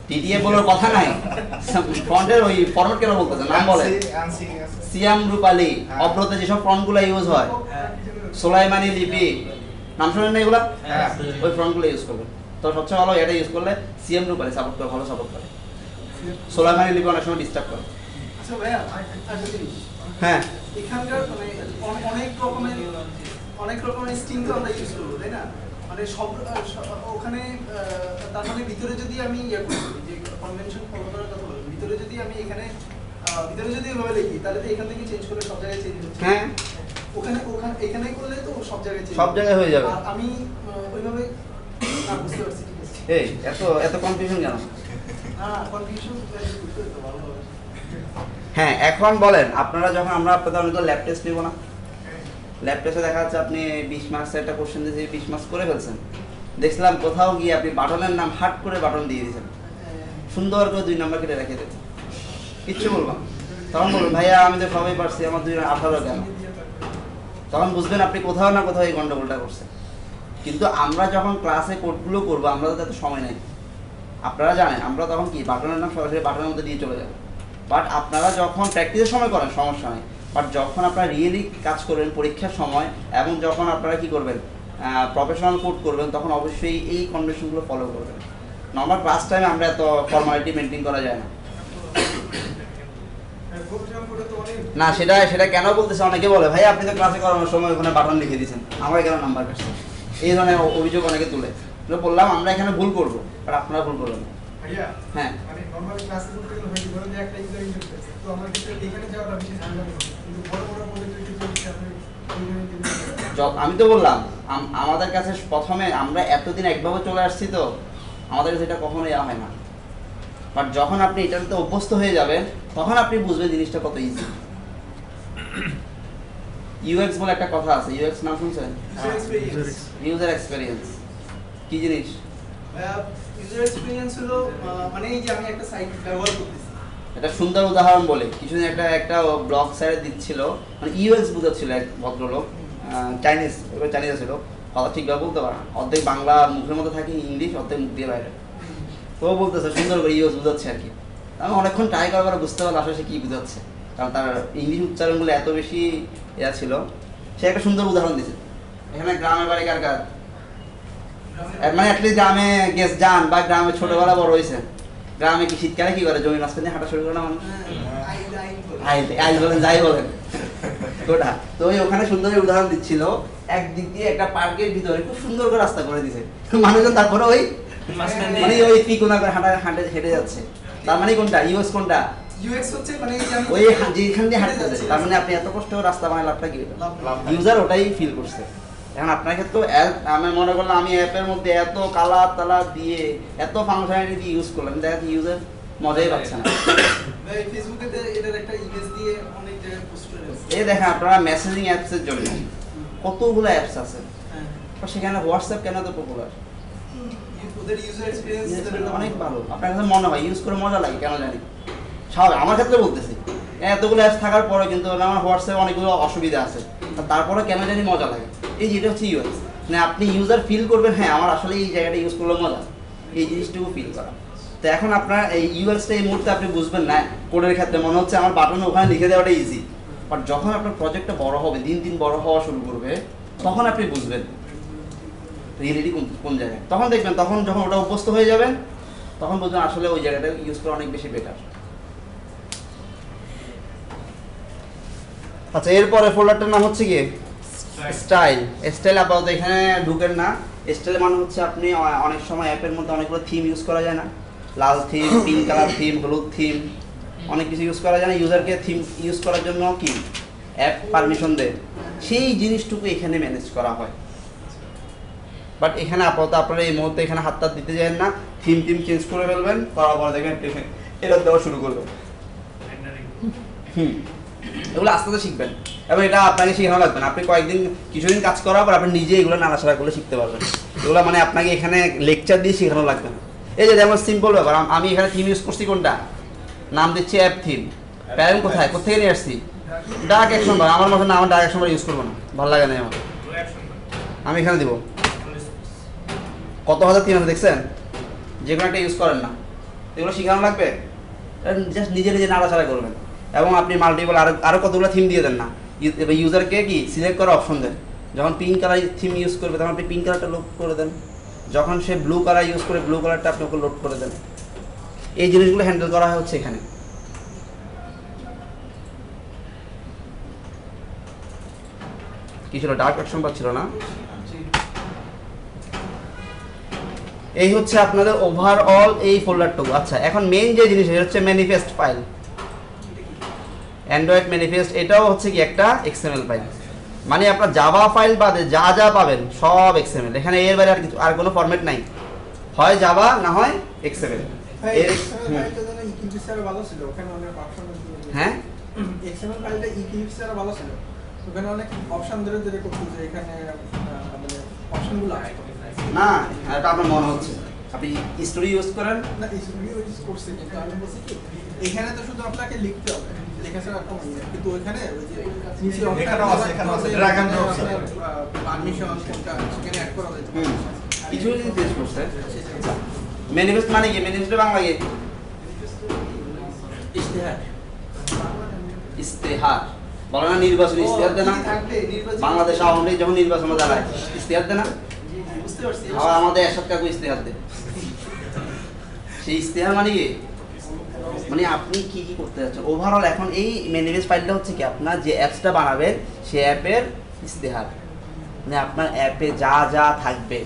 টিটিএ বলার কথা নাই, ফন্টের ওই ফরম্যাট কেন বলতেছে নাম বলে। সিয়াম রূপালী অব্রতে যেসব ফন্টগুলো ইউজ হয়, সোলাইমানি লিপি নাম শুনেন না এগুলা? হ্যাঁ। ওই ফন্টগুলো ইউজ করবেন। তো সবচেয়ে ভালো এটা ইউজ করলে সিয়াম রূপালী সাপোর্ট করে, ভালো সাপোর্ট করে। সোলাইমানি লিপি অনেক সময় ডিস্টার্ব করে। আচ্ছা ভাইয়া আরেকটা জিনিস, হ্যাঁ এখানকার মানে অনেক রকমের স্ট্রিং তো আমরা ইউজ করবো তাই না? মানে সব ওখানে তার মানে ভিতরে যদি আমি ইয়ে করি যে কনভেনশন ফলো করার কথা বলি, ভিতরে যদি আমি এখানে ভিতরে যদি এভাবে লিখি তাহলে তো এখান থেকে চেঞ্জ করলে সব জায়গায় চেঞ্জ হচ্ছে। হ্যাঁ ওখানে এখানে করলে তো সব জায়গায় চেঞ্জ সব জায়গায় হয়ে যাবে। আর আমি ওইভাবে না বুঝতে পারছি ঠিক আছে। এই এত কনফিউশন কেন? হ্যাঁ কনফিউশন বুঝতে তো ভালো হবে। হ্যাঁ এখন বলেন আপনারা যখন আমরা আপনাদের ল্যাব টেস্ট নিব না, ল্যাব টেস্টে দেখা যাচ্ছে আপনি 20 মার্কসের একটা কোশ্চেন দিয়েছে 20 মার্কস করে ফেলছেন, দেখছিলাম কোথাও গিয়ে আপনি বাটনের নাম হাট করে বাটন দিয়ে দিয়েছেন, সুন্দর করে 2 নম্বর কেটে রেখে দেবেন, কিচ্ছু বললাম তখন বলুন ভাইয়া আমি তো সবাই পারছি আমার 218 কেন? তখন বুঝবেন আপনি কোথাও না কোথাও এই গন্ডগোলটা করছেন। কিন্তু আমরা যখন ক্লাসে কোডগুলো করবো আমরা তো এত সময় নেই, আপনারা জানেন আমরা তখন কি বাটনের নাম সরাসরি বাটনের মধ্যে দিয়ে চলে যাব। বাট আপনারা যখন প্র্যাকটিসের সময় করেন সমস্যা নেই, বাট যখন আপনারা রিয়েলি কাজ করবেন পরীক্ষার সময় এবং যখন আপনারা কি করবেন প্রফেশনাল কোড করবেন তখন অবশ্যই এই কন্ডিশনগুলো ফলো করবেন। নর্মাল ক্লাস টাইমে আমরা এত ফর্মালিটি মেনটেন করা যায় না। না সেটা কেন বলতেছে অনেকে বলে ভাই আপনি তো ক্লাসে করানোর সময় ওখানে বাটন লিখে দিয়েছেন আমার কেন নাম্বার কাটছে, এই ধরনের অভিযোগ অনেকে তুলে। বললাম আমরা এখানে ভুল করবো বাট আপনারা ভুল করবেন না। ভাইয়া হ্যাঁ মানে নরমাল ক্লাসে করতে গেলে হয় ধরুন যে একটা ইউজার ইন্টারফেস তো আমার ক্ষেত্রে এখানে যাওয়াটা বেশি ঝামেলা নেই, কিন্তু বড় বড় প্রজেক্টের ক্ষেত্রে হচ্ছে আপনি আমি তো বললাম আমাদের কাছে প্রথমে আমরা এতদিন একভাবে চলে আসছি তো আমাদের কাছে এটা কখনোই হয় না, বাট যখন আপনি এটাতে অভ্যস্ত হয়ে যাবেন তখন আপনি বুঝবেন জিনিসটা কত ইজি। ইউএক্স বলে একটা কথা আছে, ইউএক্স নাম শুনছেন? ইউজার এক্সপেরিয়েন্স কি জিনিস? ইউজার এক্সপেরিয়েন্স হলো মানে এই যে আমি একটা সাইট ব্যবহার করতেছি, এটা সুন্দর উদাহরণ বলে কিছুদিন একটা ব্লগ সাইটে দিচ্ছিল, মানে ইউএক্স বুঝাচ্ছিল এক ভদ্রলোক, চাইনিজ ছিল, কথা ঠিকভাবে বলতে পারে, অর্ধেক বাংলা মুখের মধ্যে থাকে, ইংলিশ অর্ধেক মুখ দিয়ে বাইরে, তো বলতেছে সুন্দর করে ইউএক্স বুঝাচ্ছে আর কি। আমি অনেকক্ষণ ট্রাই করার পরে বুঝতে পারলাম আসলে সে কী বুঝাচ্ছে, কারণ তার ইংলিশ উচ্চারণগুলো এত বেশি ইয়া ছিল। সে একটা সুন্দর উদাহরণ দিয়েছে, এখানে গ্রামের বাড়ি কার কার, মানে অ্যাটলিস্ট গ্রামে গেস্ট যান বা গ্রামে ছোটবেলা বড় হয়েছে, গ্রামে কি শীতকালে কি করে জমি মাঝখানে হাঁটা শুরু করে না মানুষ, আইল বলেন যাই বলেন ওটা। তো ওখানে সুন্দর উদাহরণ দিচ্ছিল, একদিক দিয়ে একটা পার্কের ভিতরে খুব সুন্দর করে রাস্তা করে দিছে, মানুষজন তারপরে ওই মানে ওই ত্রিকোণা করে হেঁটে যাচ্ছে। তার মানে কোনটা ইউএস কোনটা? ইউএক্স হচ্ছে মানে এই যে আমি ওই যেখান দিয়ে হাঁটতেছে, তার মানে আপনি এত কষ্ট করে রাস্তা বানায় লাভটা কি? ইউজার ওটাই ফিল করছে। এখন আপনার ক্ষেত্রে আমি মনে করলাম আমি অ্যাপের মধ্যে এত কালার তালা দিয়ে এত ফাংশনালিটি দিয়ে ইউজ করলাম, দেখা যাচ্ছে ইউজার মজাই পাচ্ছে না। ভাই ফেসবুকে এটার একটা ইমেজ দিয়ে অনেক জায়গায় পোস্ট করে দিয়েছে। এই দেখেন আপনারা মেসেজিং অ্যাপসের জন্য কতগুলো অ্যাপস আছে, হ্যাঁ সেখানে হোয়াটসঅ্যাপ কেন এত পপুলার? ওদের ইউজার এক্সপেরিয়েন্স অনেক ভালো, আপনার কাছে মনে হয় ইউজ করে মজা লাগে কেন জানি, স্বাভাবিক আমার ক্ষেত্রে বলতেছি। এতগুলো অ্যাপস থাকার পরে কিন্তু আমার হোয়াটসঅ্যাপে অনেকগুলো অসুবিধা আছে, তারপরে কেন জানি মজা লাগে। এই যেটা হচ্ছে ইউএক্স, মানে আপনি ইউজার ফিল করবেন হ্যাঁ আমার আসলে এই জায়গাটা ইউজ করলে মজা, এই জিনিসটুকু ফিল করা। তো এখন আপনার এই ইউএসটা এই মুহূর্তে আপনি বুঝবেন না, কোডের ক্ষেত্রে মনে হচ্ছে আমার বাটন ওখানে লিখে দেওয়াটা ইজি, বাট যখন আপনার প্রজেক্টটা বড় হবে, দিন দিন বড় হওয়া শুরু করবে, তখন আপনি বুঝবেন রিয়েলিটি কোন জায়গায়। তখন দেখবেন, তখন যখন ওটা অভ্যস্ত হয়ে যাবেন, তখন বুঝবেন আসলে ওই জায়গাটা ইউজ করা অনেক বেশি বেটার। আচ্ছা, এরপরে ফোল্ডারটার নাম হচ্ছে কি স্টাইল। স্টাইল আপাতত এখানে ঢুকেন না। স্টাইল মানে হচ্ছে আপনি অনেক সময় অ্যাপের মধ্যে অনেকগুলো থিম ইউজ করা যায় না, লাল থিম, পিঙ্ক কালার থিম, হলুদ থিম, অনেক কিছু ইউজ করা যায় না। ইউজারকে থিম ইউজ করার জন্য কি অ্যাপ পারমিশন দেয়, সেই জিনিসটুকু এখানে ম্যানেজ করা হয়। বাট এখানে আপাতত আপনারা এই মুহূর্তে এখানে হাত দিতে যান না, থিম চেঞ্জ করে ফেলবেন, করার পরে দেখবেন এটা দেওয়া শুরু করবেন। এগুলো আস্তে আস্তে শিখবেন, এবং এটা আপনাকে শেখানো লাগবে না। আপনি কয়েকদিন কিছুদিন কাজ করার পর আপনি নিজে এগুলো নাড়াচাড়া করলে শিখতে পারবেন। এগুলো মানে আপনাকে এখানে লেকচার দিয়ে শেখানো লাগবে না। এই যে যেমন সিম্পল ব্যাপার, আমি এখানে থিম ইউজ করছি, কোনটা নাম দিচ্ছি অ্যাপ থিম। প্যারেন্ট কোথায়, কোথেকে নিয়ে আসছি, ডার্ক অ্যাকশন বার। আমার মতো না, আমার ডার্ক অ্যাকশন বার ইউজ করবো না, ভালো লাগে না আমার। আমি এখানে দিব কত হাজার থিম আছে দেখছেন, যে কোনো একটা ইউজ করেন না, এগুলো শেখানো লাগবে। জাস্ট নিজে নিজে নাড়াচাড়া করবেন, এবং আপনি মাল্টিপল আরও কতগুলো থিম দিয়ে দেন না। ইউজারকে কি সিলেক্ট করার অপশন দেন। যখন পিঙ্ক কালার থিম ইউজ করবে তখন আপনি পিঙ্ক কালারটা লোড করে দেন, যখন সে ব্লু কালার ইউজ করে ব্লু কালারটা আপনি ওকে লোড করে দেন। এই জিনিসগুলো হ্যান্ডেল করা হচ্ছে এখানে। কি ছিল, ডার্ক অপশন পাচ্ছিল না। এই হচ্ছে আপনাদের ওভারঅল এই ফোল্ডারটুকু। আচ্ছা, এখন মেইন যে জিনিস হচ্ছে ম্যানিফেস্ট ফাইল, অ্যান্ড্রয়েড ম্যানিফেস্ট। এটাও হচ্ছে কি একটা এক্সএমএল ফাইল, মানে আপনার জাভা ফাইল বাদে যা যা পাবেন সব এক্সএমএল। এখানে এর বাইরে আর কোনো ফরম্যাট নাই, হয় জাভা না হয় এক্সএমএল। হ্যাঁ, এক্সএমএল ফাইলটা ইক্লিপস এর ভালো ছিল, ওখানে অনেক অপশন ধরে ধরে করতে, যে এখানে মানে অপশনগুলো আছে না, এটা আপনার মনে হচ্ছে আপনি স্টোরি ইউজ করেন না, স্টোরি ইউজ করছে, কিন্তু আমি বলছি কি এখানে তো শুধু আপনাকে লিখতে হবে, লেখা ছাড়া কোনো ইয়ে নেই। কিন্তু ওখানে ওই যে নিচে এখানেও আছে, এখানেও আছে, drag and drop আছে। পারমিশন কোনটা সেখানে অ্যাড করা যায়। কিছু জিনিস চেঞ্জ করছে। ম্যানিফেস্ট মানে কি, ম্যানিফেস্টে বাংলা কি, ইশতেহার। ইস্তেহার বলে না, নির্বাচন ইস্তেহার দেয় না। বাংলাদেশ আওয়ামী লীগ যখন নির্বাচনে দাঁড়ায় ইস্তেহার দেয় না, বুঝতে পারছি। আবার আমাদের এরশাদ কাকু ইস্তেহার দেয়। সেই ইস্তেহার মানে কি, মানে আপনি কি কি করতে যাচ্ছেন ওভারঅল। এখন এই ম্যানিফেস্ট ফাইলটা হচ্ছে কি, আপনার যে অ্যাপসটা বানাবেন সেই অ্যাপের ইস্তেহার, মানে আপনার অ্যাপে যা যা থাকবে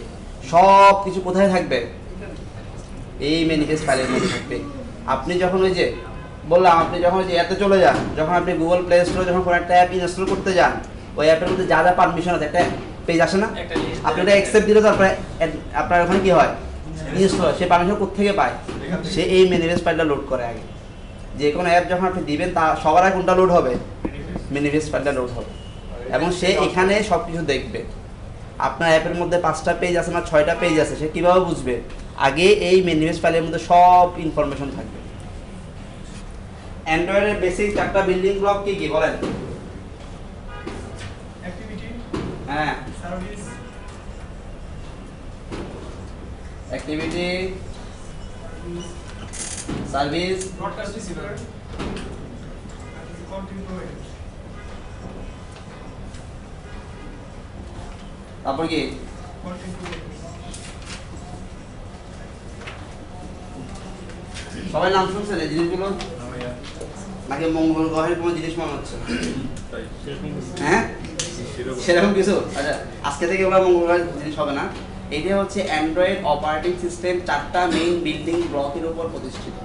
সব কিছু কোথায় থাকবে, এই ম্যানিফেস্ট ফাইলের মধ্যে থাকবে। আপনি যখন ওই যে বললাম, আপনি যখন ওই যে অ্যাপে চলে যান, যখন আপনি গুগল প্লে স্টোরে যখন কোনো একটা অ্যাপ ইনস্টল করতে যান, ওই অ্যাপের মধ্যে যা যা পারমিশন আছে একটা পেজ আসে না, আপনি ওটা অ্যাকসেপ্ট দিলে তারপরে আপনার ওখানে কি হয়, ইনস্টল হয়। সে পারমিশন কোত্থেকে পায়, সে এই ম্যানিফেস্ট ফাইলটা লোড করে আগে। যে কোনো অ্যাপ যখন আপনি দিবেন তা সবার আগে কোনটা লোড হবে, ম্যানিফেস্ট ফাইলটা লোড হবে, এবং সে এখানে সব কিছু দেখবে। আপনার অ্যাপের মধ্যে 5টা পেজ আছে না 6টা পেজ আছে, সে কীভাবে বুঝবে, আগে এই ম্যানিফেস্ট ফাইলের মধ্যে সব ইনফরমেশন থাকবে। অ্যান্ড্রয়েডের বেসিক 4টা বিল্ডিং ব্লক কি কি বলেন? অ্যাক্টিভিটি, হ্যাঁ, service, activity, service, broadcast receiver, content provider. তারপর কি কন্টেন্ট প্রোভাইডার সবাই নাম শুনছেন এই জিনিসগুলো, নাকি মঙ্গল গ্রহের কোনো জিনিস মনে হচ্ছে? হ্যাঁ, সেরকম কিছু। আচ্ছা, আজকে থেকে ওরা মঙ্গল গ্রহের জিনিস হবে না। এটা হচ্ছে অ্যান্ড্রয়েড অপারেটিং সিস্টেম 4টা মেইন বিল্ডিং ব্লকের উপর প্রতিষ্ঠিত।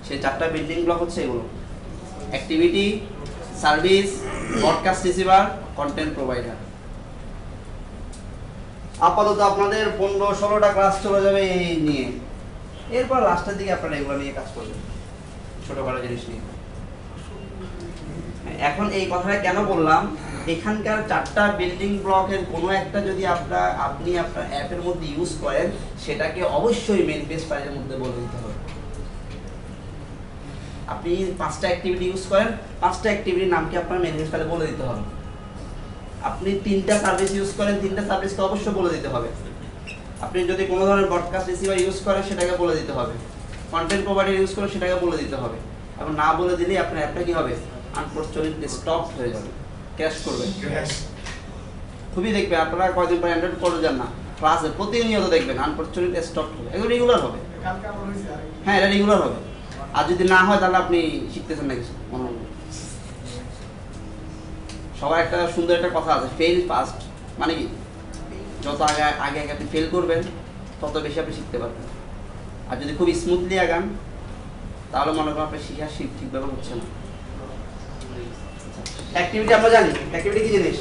সেই 4টা বিল্ডিং ব্লক হচ্ছে এগুলো: activity, service, broadcast receiver, content provider. আপাতত আপনাদের 15-16টা ক্লাস চলে যাবে এই নিয়ে, এরপর লাস্টের দিকে আপনারা এগুলো নিয়ে কাজ করবেন, ছোটখাটো জিনিস নিয়ে। এখন এই কথাটা কেন বললাম, এখানকার 4টা বিল্ডিং ব্লকের কোনো একটা যদি আপনি আপনার অ্যাপের মধ্যে ইউজ করেন, সেটাকে অবশ্যই ম্যানিফেস্ট ফাইলের মধ্যে বলে দিতে হবে। আপনি 5টা অ্যাক্টিভিটি ইউজ করেন, 5টা অ্যাক্টিভিটির নামকে আপনার ম্যানিফেস্ট ফাইলে বলে দিতে হবে। আপনি 3টা সার্ভিস ইউজ করেন, 3টা সার্ভিসকে অবশ্যই বলে দিতে হবে। আপনি যদি কোনো ধরনের ব্রডকাস্ট রিসিভার ইউজ করেন, সেটাকে বলে দিতে হবে। কন্টেন্ট প্রোভাইডার ইউজ করে সেটাকে বলে দিতে হবে, এবং না বলে দিলেই আপনার অ্যাপটা কি হবে, আনফরচুনেটলি স্টপ হয়ে যাবে, ক্র্যাশ করবে। খুবই দেখবেন আপনারা কয়দিন পর অ্যান্ড্রয়েড করে যান না, ক্লাসে প্রতিনিয়ত দেখবেন আনফরচুনেটলি স্টপ হবে, এগুলো রেগুলার হবে। কালকে আমার হয়েছে আর হ্যাঁ, এটা রেগুলার হবে। আর যদি না হয় তাহলে আপনি শিখতেছেন না কিছু, মনে হয়। সবার একটা সুন্দর একটা কথা আছে, ফেল ফাস্ট, মানে কি যত আগে আগে আগে আপনি ফেল করবেন তত বেশি আপনি শিখতে পারবেন। আর যদি খুব স্মুথলি আগান তাহলে মনে করেন আপনার শিক্ষা ঠিকভাবে হচ্ছে না। অ্যাক্টিভিটি আমরা জানি, অ্যাক্টিভিটি কি জিনিস?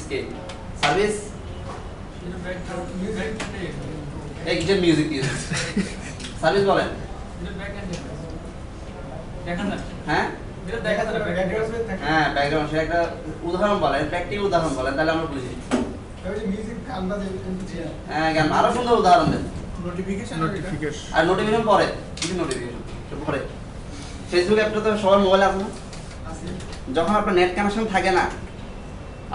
স্ক্রিন সার্ভিস একজন মিউজিক ইউজ সার্ভিস বলেন। হ্যাঁ হ্যাঁ, ব্যাকগ্রাউন্ড সেটা একটা উদাহরণ বলেন, প্র্যাকটিক্যাল উদাহরণ বলেন, তাহলে আমরা বুঝি। মিউজিক গান বাজে কিন্তু হ্যাঁ, জ্ঞান আরো সুন্দর উদাহরণ দেন। নোটিফিকেশন আর নোটিফিকেশন পরে কি নোটিফিকেশন পরে ফেসবুক অ্যাপটা তো সবার মোবাইলে আছে না? আছে যখন আপনার নেট কানেকশন থাকে না,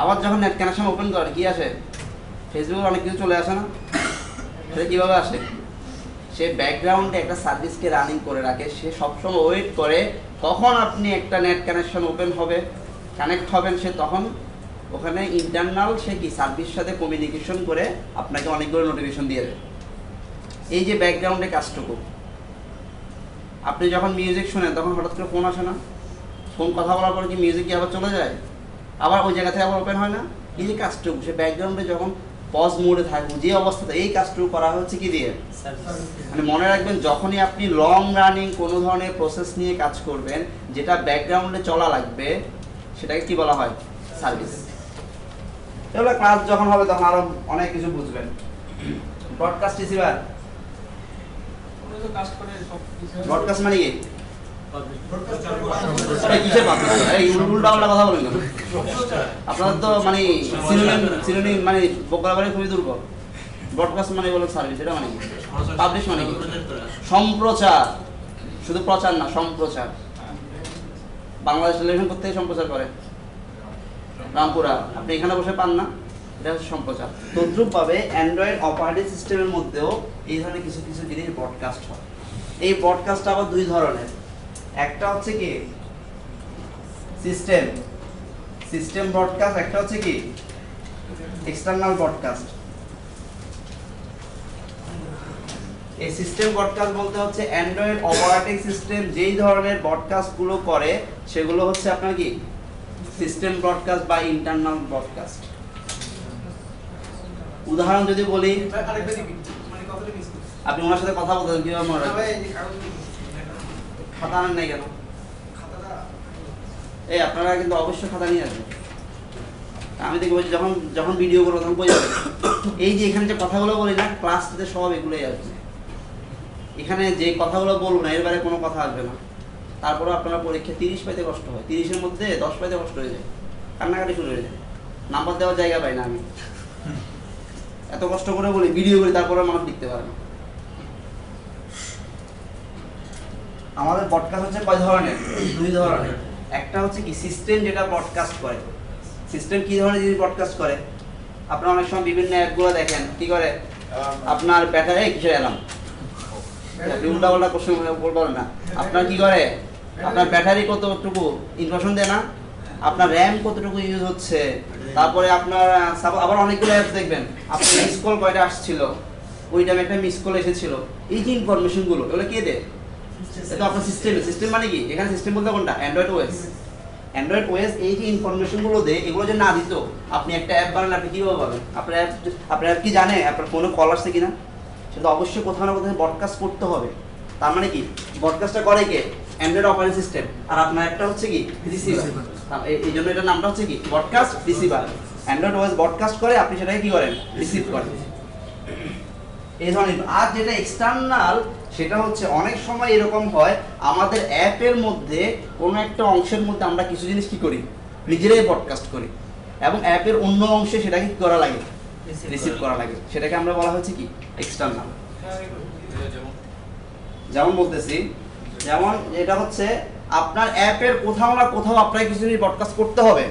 আবার যখন নেট কানেকশন ওপেন করেন কি আসে? ফেসবুকে অনেক কিছু চলে আসে না? সেটা কীভাবে আসে? সে ব্যাকগ্রাউন্ডে একটা সার্ভিসকে রানিং করে রাখে, সে সবসময় ওয়েট করে কখন আপনি একটা নেট কানেকশন ওপেন হবে, কানেক্ট হবেন, সে তখন ওখানে ইন্টারনাল সে কি সার্ভিস সাথে কমিউনিকেশন করে আপনাকে অনেকগুলো নোটিফিকেশন দিয়ে দেবে। এই যে ব্যাকগ্রাউন্ডে কাজটুকু, আপনি যখন মিউজিক শোনেন তখন হঠাৎ করে ফোন আসে না? ফোন কথা বলার পর কি মিউজিক কি আবার চলে যায়, আবার ওই জায়গা থেকে আবার ওপেন হয় না? এই যে কাজটুকু সে ব্যাকগ্রাউন্ডে যখন পজ মোডে থাকবে, যে অবস্থাতে এই কাজটুকু করা হচ্ছে কি দিয়ে? মানে মনে রাখবেন, যখনই আপনি লং রানিং কোনো ধরনের প্রসেস নিয়ে কাজ করবেন যেটা ব্যাকগ্রাউন্ডে চলা লাগবে, সেটাকে কি বলা হয়? সার্ভিস। এগুলো ক্লাস যখন হবে তখন আরো অনেক কিছু বুঝবেন। ব্রডকাস্ট রিসিভার, ব্রডকাস্ট মানে কি? এই কিসের পাবলিশ? এই উল্টা-পাল্টা কথা বলেন কেন? আপনাদের তো মানে সিনোনিম মানে ভোকাবুলারি খুবই দুর্বল। ব্রডকাস্ট মানে হলো সার্ভিস, এটা মানে কি? পাবলিশ মানে কি? সম্প্রচার, শুধু প্রচার না, সম্প্রচার। বাংলাদেশ টেলিভিশন কোথা থেকে সম্প্রচার করে? রামপুরা। আপনি এখানে বসে পান না, এটা হচ্ছে সম্প্রচার। তদ্রূপভাবে অ্যান্ড্রয়েড অপারেটিং সিস্টেমের মধ্যেও এই ধরনের কিছু কিছু জিনিস ব্রডকাস্ট হয়। এই ব্রডকাস্ট আবার দুই ধরনের, একটা হচ্ছে কি সিস্টেম ব্রডকাস্ট, একটা হচ্ছে কি এক্সটার্নাল ব্রডকাস্ট। এই সিস্টেম ব্রডকাস্ট বলতে হচ্ছে অ্যান্ড্রয়েড অপারেটিং সিস্টেম যেই ধরনের ব্রডকাস্টগুলো করে সেগুলো হচ্ছে আপনার কি সিস্টেম ব্রডকাস্ট বা ইন্টারনাল ব্রডকাস্ট। উদাহরণ যদি বলি, আরেকবার রিপিট, মানে কথাটা মিস করছি। আপনি ওনার সাথে কথা বলতেন কিভাবে মনে রাখবেন? ভাই এই যে কাগজ খাতা আনেন নাই কেন? খাতাটা এই আপনারা কিন্তু অবশ্যই খাতা নিয়ে আসবেন। আমি দেখবো যখন যখন ভিডিও করবো তখন বই যাবে। এই যে এখানে যে কথাগুলো বলি না, ক্লাসটাতে সব এগুলোই আসবে। এখানে যে কথাগুলো বলবো না এর বাইরে কোনো কথা আসবে না। তারপরে আপনারা পরীক্ষা 30 পাইতে কষ্ট হয়, 30-এর মধ্যে 10 পাইতে কষ্ট হয়ে যায়, কান্নাকাটি শুরু হয়ে যায়, নাম্বার দেওয়ার জায়গা পাই না আমি। এত কষ্ট করে বলি, ভিডিও করি, তারপরে মানুষ লিখতে পারে না। আমাদের ব্রডকাস্ট হচ্ছে কয় ধরনের? দুই ধরনের। একটা হচ্ছে কি সিস্টেম, যেটা ব্রডকাস্ট করে। সিস্টেম কি ধরনের জিনিস ব্রডকাস্ট করে? আপনারা অনেক সময় বিভিন্ন অ্যাপগুলো দেখেন, কি করে আপনার ব্যাটারি কিসের অ্যালার্ম, উল্টা পাল্টা কোশ্চেন বলবেন না। আপনার কি করে, আপনার ব্যাটারি কতটুকু ইনফরমেশন দেয় না, আপনার র্যাম কতটুকু ইউজ হচ্ছে, তারপরে আপনার আবার অনেকগুলো অ্যাপস দেখবেন আপনার মিস কল কয়টা আসছিল, ওই টাইমে একটা মিস কল এসেছিল, এই যে ইনফরমেশনগুলো এগুলো কে দেয়? এটা আপনার সিস্টেম মানে কি? এখানে সিস্টেম বলতে কোনটা? অ্যান্ড্রয়েড ওএস এই যে ইনফরমেশনগুলো দেয়, এগুলো যে না দিত আপনি একটা অ্যাপ বানান, আপনি কীভাবে পাবেন? আপনার অ্যাপ কি জানে আপনার ফোনে কল আসছে কিনা? সেটা অবশ্যই কোথাও না কোথাও ব্রডকাস্ট করতে হবে। তার মানে কি ব্রডকাস্টটা করে কে? Android operating system. আর আপনার একটা হচ্ছে কি রিসিভার। এই জন্য এটার নামটা হচ্ছে কি broadcast receiver. Android OS broadcast করে, আপনি সেটাকে কি করেন? রিসিভ করেন। এই ধরনের। আর যেটা এক্সটার্নাল, সেটা হচ্ছে অনেক সময় এরকম হয় আমাদের অ্যাপের মধ্যে কোনো একটা অংশের মধ্যে আমরা কিছু জিনিস কি করি, নিজেরাই ব্রডকাস্ট করি, এবং অ্যাপের অন্য অংশে সেটাকে কি করা লাগে? রিসিভ করা লাগে। সেটাকে আমরা বলা হচ্ছে কি এক্সটার্নাল। যেমন বলতেছি, যেমন এটা হচ্ছে আপনার অ্যাপের কোথাও না কোথাও আপনাকে কিছু জিনিস ব্রডকাস্ট করতে হবে,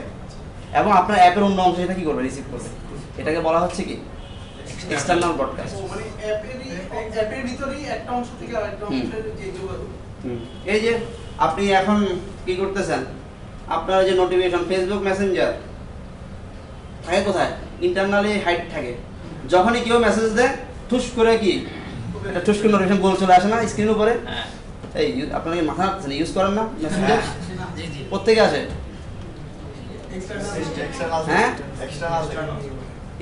এবং আপনার অ্যাপের অন্য অংশে সেটা কি করবে? রিসিভ করবে। এটাকে বলা হচ্ছে কি এক্সটার্নাল ব্রডকাস্ট। ও মানে অ্যাপের ভিতরেই একটা অংশ থেকে আরেকটা অংশের যে যোগাযোগ। এই যে আপনি এখন কি করতেছেন, আপনার যে নোটিফিকেশন ফেসবুক মেসেঞ্জার থাকে কোথায়, ইন্টারনালি হাইড থাকে। যখনই কেউ মেসেজ দেয় ঠুস করে কি একটা ঠুস করে নোটিফিকেশন বলে চলে আসে না স্ক্রিন উপরে। হ্যাঁ এই আপনারা কি মাথা ইউজ করেন না মেসেঞ্জার? জি জি প্রত্যেকে আসে। হ্যাঁ?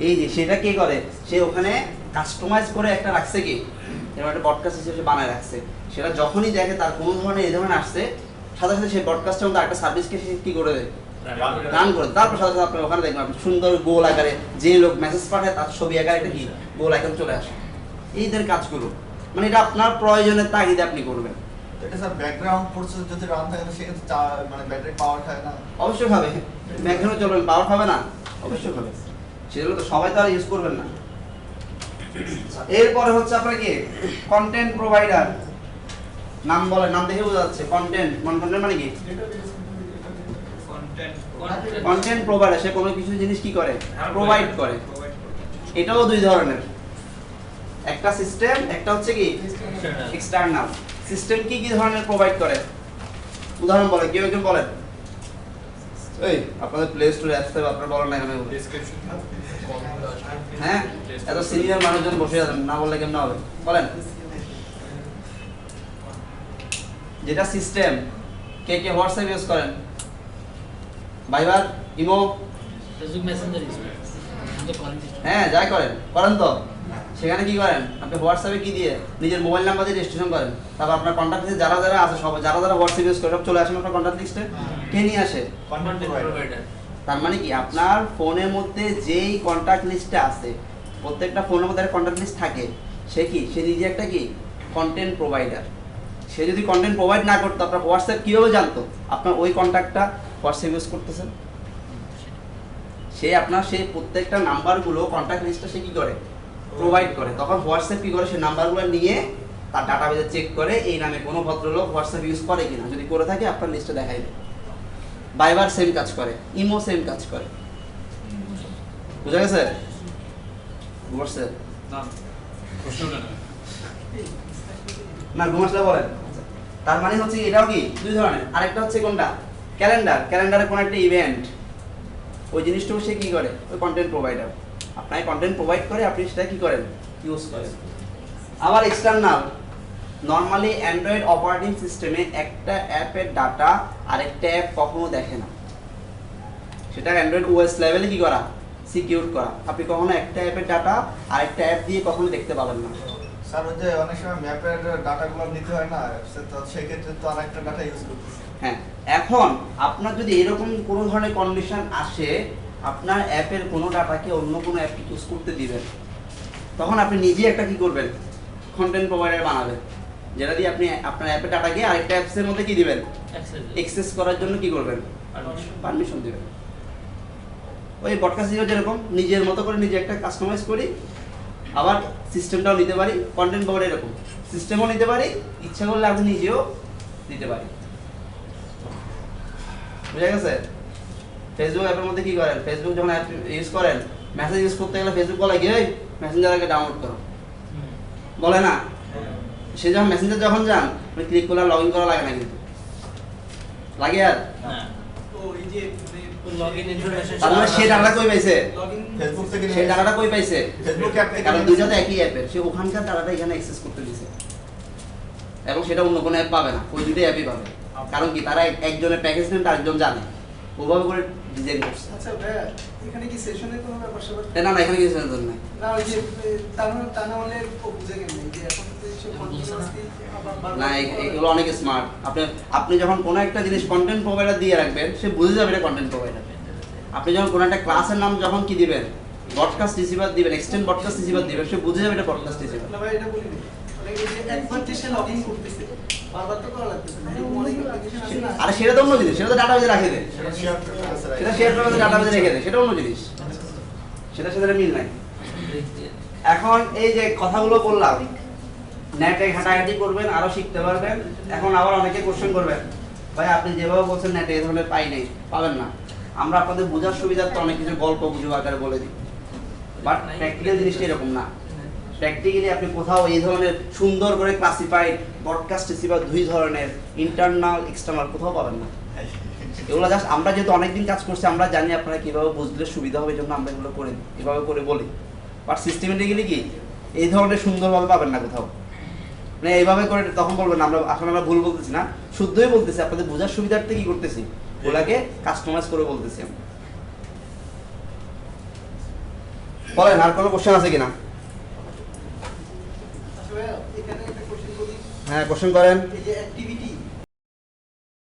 এই যে সেটা কে করে, সে ওখানে কাস্টমাইজ করে একটা রাখছে কি, এরকম একটা ব্রডকাস্ট হিসেবে বানায় রাখছে। সেটা যখনই দেখে তার কোনো ধরনের এই ধরনের আসছে, সাথে সাথে সেই ব্রডকাস্টের মধ্যে একটা সার্ভিসকে সে কি করে দেয়, রান করে। তারপর সাথে সাথে আপনি ওখানে দেখবেন আপনি সুন্দর গোল আকারে যে লোক মেসেজ পাঠায় তার ছবি আকারে একটা কি গোল আইকন চলে আসে। এইদের কাজগুলো মানে এটা আপনার প্রয়োজনের তাগিদে আপনি করবেন। এটা স্যার ব্যাকগ্রাউন্ড প্রসেস যদি রান থাকে সেক্ষেত্রে মানে ব্যাটারি পাওয়ার খায় না? অবশ্যই খাবে, ব্যাকগ্রাউন্ডে চলবেন, পাওয়ার খাবে না? অবশ্যই খাবে। সেগুলো তো সবাই তো আর ইউজ করবেন না। এরপরে হচ্ছে আপনার কি কন্টেন্ট প্রোভাইডার। নাম বলে, নাম দেখে বোঝা যাচ্ছে কন্টেন্ট। কন্টেন্ট মানে কি? Content provider. সে কোনো কিছু জিনিস কি করে, প্রোভাইড করে। এটাও দুই ধরনের, একটা সিস্টেম, একটা হচ্ছে কি এক্সটার্নাল। সিস্টেম কি কি ধরনের প্রোভাইড করে উদাহরণ বলে, কেউ একজন বলেন। এই আপনাদের প্লে স্টোরে অ্যাপস থেকে আপনারা বলেন না এখানে। হ্যাঁ, এত সিনিয়র মানুষজন বসে আছেন, না বললে কেমন হবে বলেন। যেটা সিস্টেম, কে কে হোয়াটসঅ্যাপ ইউজ করেন, ভাইবার, ইমো, ফেসবুক মেসেঞ্জার ইউজ করি তো করেন। হ্যাঁ যাই করেন তো সেখানে কি করেন, আপনি হোয়াটসঅ্যাপে কি দিয়ে নিজের মোবাইল নাম্বার দিয়ে রেজিস্ট্রেশন করেন। তারপর আপনার কন্ট্যাক্ট লিস্টে যারা যারা আছে সব যারা যারা হোয়াটসঅ্যাপ ইউজ করে সব চলে আসেন আপনার কন্ট্যাক্ট লিস্টে। কে নিয়ে আসে? Content provider. তার মানে কি আপনার ফোনের মধ্যে যেই কন্ট্যাক্ট লিস্টটা আছে, প্রত্যেকটা ফোনের মধ্যে একটা কন্ট্যাক্ট লিস্ট থাকে, সে কি সে নিজে একটা কি কন্টেন্ট প্রোভাইডার। সে যদি কন্টেন্ট প্রোভাইড না করতো আপনার হোয়াটসঅ্যাপ কীভাবে জানতো আপনার ওই কন্ট্যাক্টটা হোয়াটসঅ্যাপ ইউজ করতেছেন? সে আপনার সেই প্রত্যেকটা নাম্বারগুলো কন্ট্যাক্ট লিস্টটা সে কি করে, প্রোভাইড করে। তখন হোয়াটসঅ্যাপ কি করে, সে নাম্বারগুলো নিয়ে তার ডাটাবেজে চেক করে এই নামে কোনো ভদ্রলোক হোয়াটসঅ্যাপ ইউজ করে কিনা। যদি করে থাকে আপনার লিস্টে দেখাই দেয়। ভাইবার সেম কাজ করে, ইমো সেম কাজ করে। বুঝা গেছে? বুঝছে না? ঘুমাসলে বলেন। তার মানে হচ্ছে এটাও কি দুই ধরনের। আরেকটা হচ্ছে কোনটা, ক্যালেন্ডার। ক্যালেন্ডারে কোনো একটা ইভেন্ট, ওই জিনিসটাও সে কি করে, ওই কন্টেন্ট প্রোভাইডার আপনাকে কন্টেন্ট প্রোভাইড করে, আপনি সেটা কি করেন, ইউজ করেন। আবার এক্সটার্নাল, নর্মালি অ্যান্ড্রয়েড অপারেটিং সিস্টেমে একটা অ্যাপের ডাটা আরেকটা অ্যাপ কখনো দেখে না। সেটা অ্যান্ড্রয়েড ওএস লেভেলে কি করা, সিকিউর করা। আপনি কখনো একটা অ্যাপের ডাটা আরেকটা অ্যাপ দিয়ে কখনো দেখতে পাবেন না। স্যার ওই যে অনেক সময় ম্যাপের ডাটাগুলো নিতে হয় না, সেক্ষেত্রে তো আরেকটা ডাটা ইউজ করতেছে। হ্যাঁ, এখন আপনার যদি এরকম কোনো ধরনের কন্ডিশন আসে, আপনার অ্যাপের কোনো ডাটাকে অন্য কোনো অ্যাপ ইউজ করতে দিবেন, তখন আপনি নিজে একটা কি করবেন, কন্টেন্ট প্রোভাইডার বানাবেন, যেটা দিয়ে আপনি আপনার অ্যাপের ডাটাকে আরেকটা অ্যাপসের মধ্যে কি দিবেন, অ্যাক্সেস করার জন্য কি করবেন, পারমিশন দিবেন। ওই ব্রডকাস্ট হিসেবে যেরকম নিজের মতো করে নিজে একটা কাস্টমাইজ করি, আবার সিস্টেমটাও নিতে পারি। কন্টেন্ট প্রোভাইডার এরকম সিস্টেমও নিতে পারি, ইচ্ছা করলে আপনি নিজেও দিতে পারি। বুঝা গেছে? ফেসবুক অ্যাপের মধ্যে কি করেন, ফেসবুক যখন অ্যাপ ইউজ করেন, মেসেজ ইউজ করতে গেলে ফেসবুক বলে কি মেসেঞ্জারকে ডাউনলোড করো, বলে না? সে যখন মেসেঞ্জার যখন যান ক্লিক করলে লগ ইন করা লাগে না, কিন্তু লাগে আর তো এই যে লগইন ইনফরমেশন তার মানে সে ডাটা কই পাইছে, লগইন ফেসবুক থেকে সে ডাটাটা কই পাইছে, ফেসবুক অ্যাপ থেকে কারণ দুইটাতে একই অ্যাপের, সে ওখানকার ডাটাটা এখানে অ্যাক্সেস করতে দিছে, এবং সেটা অন্য কোনো অ্যাপ পাবে না, ওই দুটোই অ্যাপই পাবে। কারণ কি তারা একজনের প্যাকেজ নেন, আরেকজন জানে, ওভাবে করে ডিজাইন করছে। আচ্ছা ভাইয়া, এখানে কি সেশনের কোনো ব্যাপার স্যাপার? না না, এখানে কিছু সেন্সর নাই। না ওই যে তা না হলে ও বুঝে কেন যে এখন তো সে কন্টিনিউয়াসলি না, এগুলো অনেক স্মার্ট। আপনি যখন কোনো একটা জিনিস কন্টেন্ট প্রোভাইডার দিয়ে রাখবেন, সে বুঝে যাবে এটা কন্টেন্ট প্রোভাইডার। আপনি যখন কোনো একটা ক্লাসের নাম যখন কি দিবেন, ব্রডকাস্ট রিসিভার দিবেন, এক্সটেন্ড ব্রডকাস্ট রিসিভার দিবেন, সে বুঝে যাবে এটা ব্রডকাস্ট রিসিভার। না ভাই, এটা বলিনি। মানে এই যে একবার যে সে লগইন করতেছে, বারবার তো করা লাগতেছে না। এরকম অনেক অ্যাপ্লিকেশন আছে না? আরে সেটা তো অন্য জিনিস, সেটা তো ডাটাবেজে রাখে দেয়, সেটা শেয়ার করতে হবে স্যার। সেটা শেয়ার করে ডাটাবেজে রেখে দেয়, সেটা অন্য জিনিস, সেটা সাথে মিল নাই। এখন এই যে কথাগুলো বললাম, নেটে ঘাটাঘাটি করবেন, আরো শিখতে পারবেন। এখন আবার অনেকে কোশ্চেন করবেন, ভাই আপনি যেভাবে বলছেন নেটে এই ধরনের পাই নেই, পাবেন না। আমরা আপনাদের বোঝার সুবিধার্থে অনেক কিছু গল্প গুজব আকারে বলে দিই। বাট প্র্যাকটিক্যাল জিনিসটা এরকম না। প্র্যাকটিক্যালি আপনি কোথাও এই ধরনের সুন্দর করে ক্লাসিফাইড ব্রডকাস্ট রিসিভার 2 ধরনের ইন্টারনাল এক্সটার্নাল কোথাও পাবেন না। এগুলো জাস্ট আমরা যেহেতু অনেকদিন কাজ করছি আমরা জানি আপনারা কীভাবে বুঝলে সুবিধা হবে, এই জন্য আমরা এগুলো করে এভাবে করে বলি। বাট সিস্টেমেটিক্যালি কি এই ধরনের সুন্দরভাবে পাবেন না কোথাও, মানে এইভাবে করে তখন বলবেন আমরা আসলে আমরা ভুল বলতেছি না, শুদ্ধই বলতেছি, আপনাদের বোঝার সুবিধার্থে কি করতেছি ওগুলাকে কাস্টমাইজ করে বলতেছি আমি। বলেন আর কোনো কোশ্চেন আছে কিনা? আচ্ছা ভাইয়া, এখানে একটা কোশ্চেন করি। হ্যাঁ কোশ্চেন করেন। এই যে অ্যাক্টিভ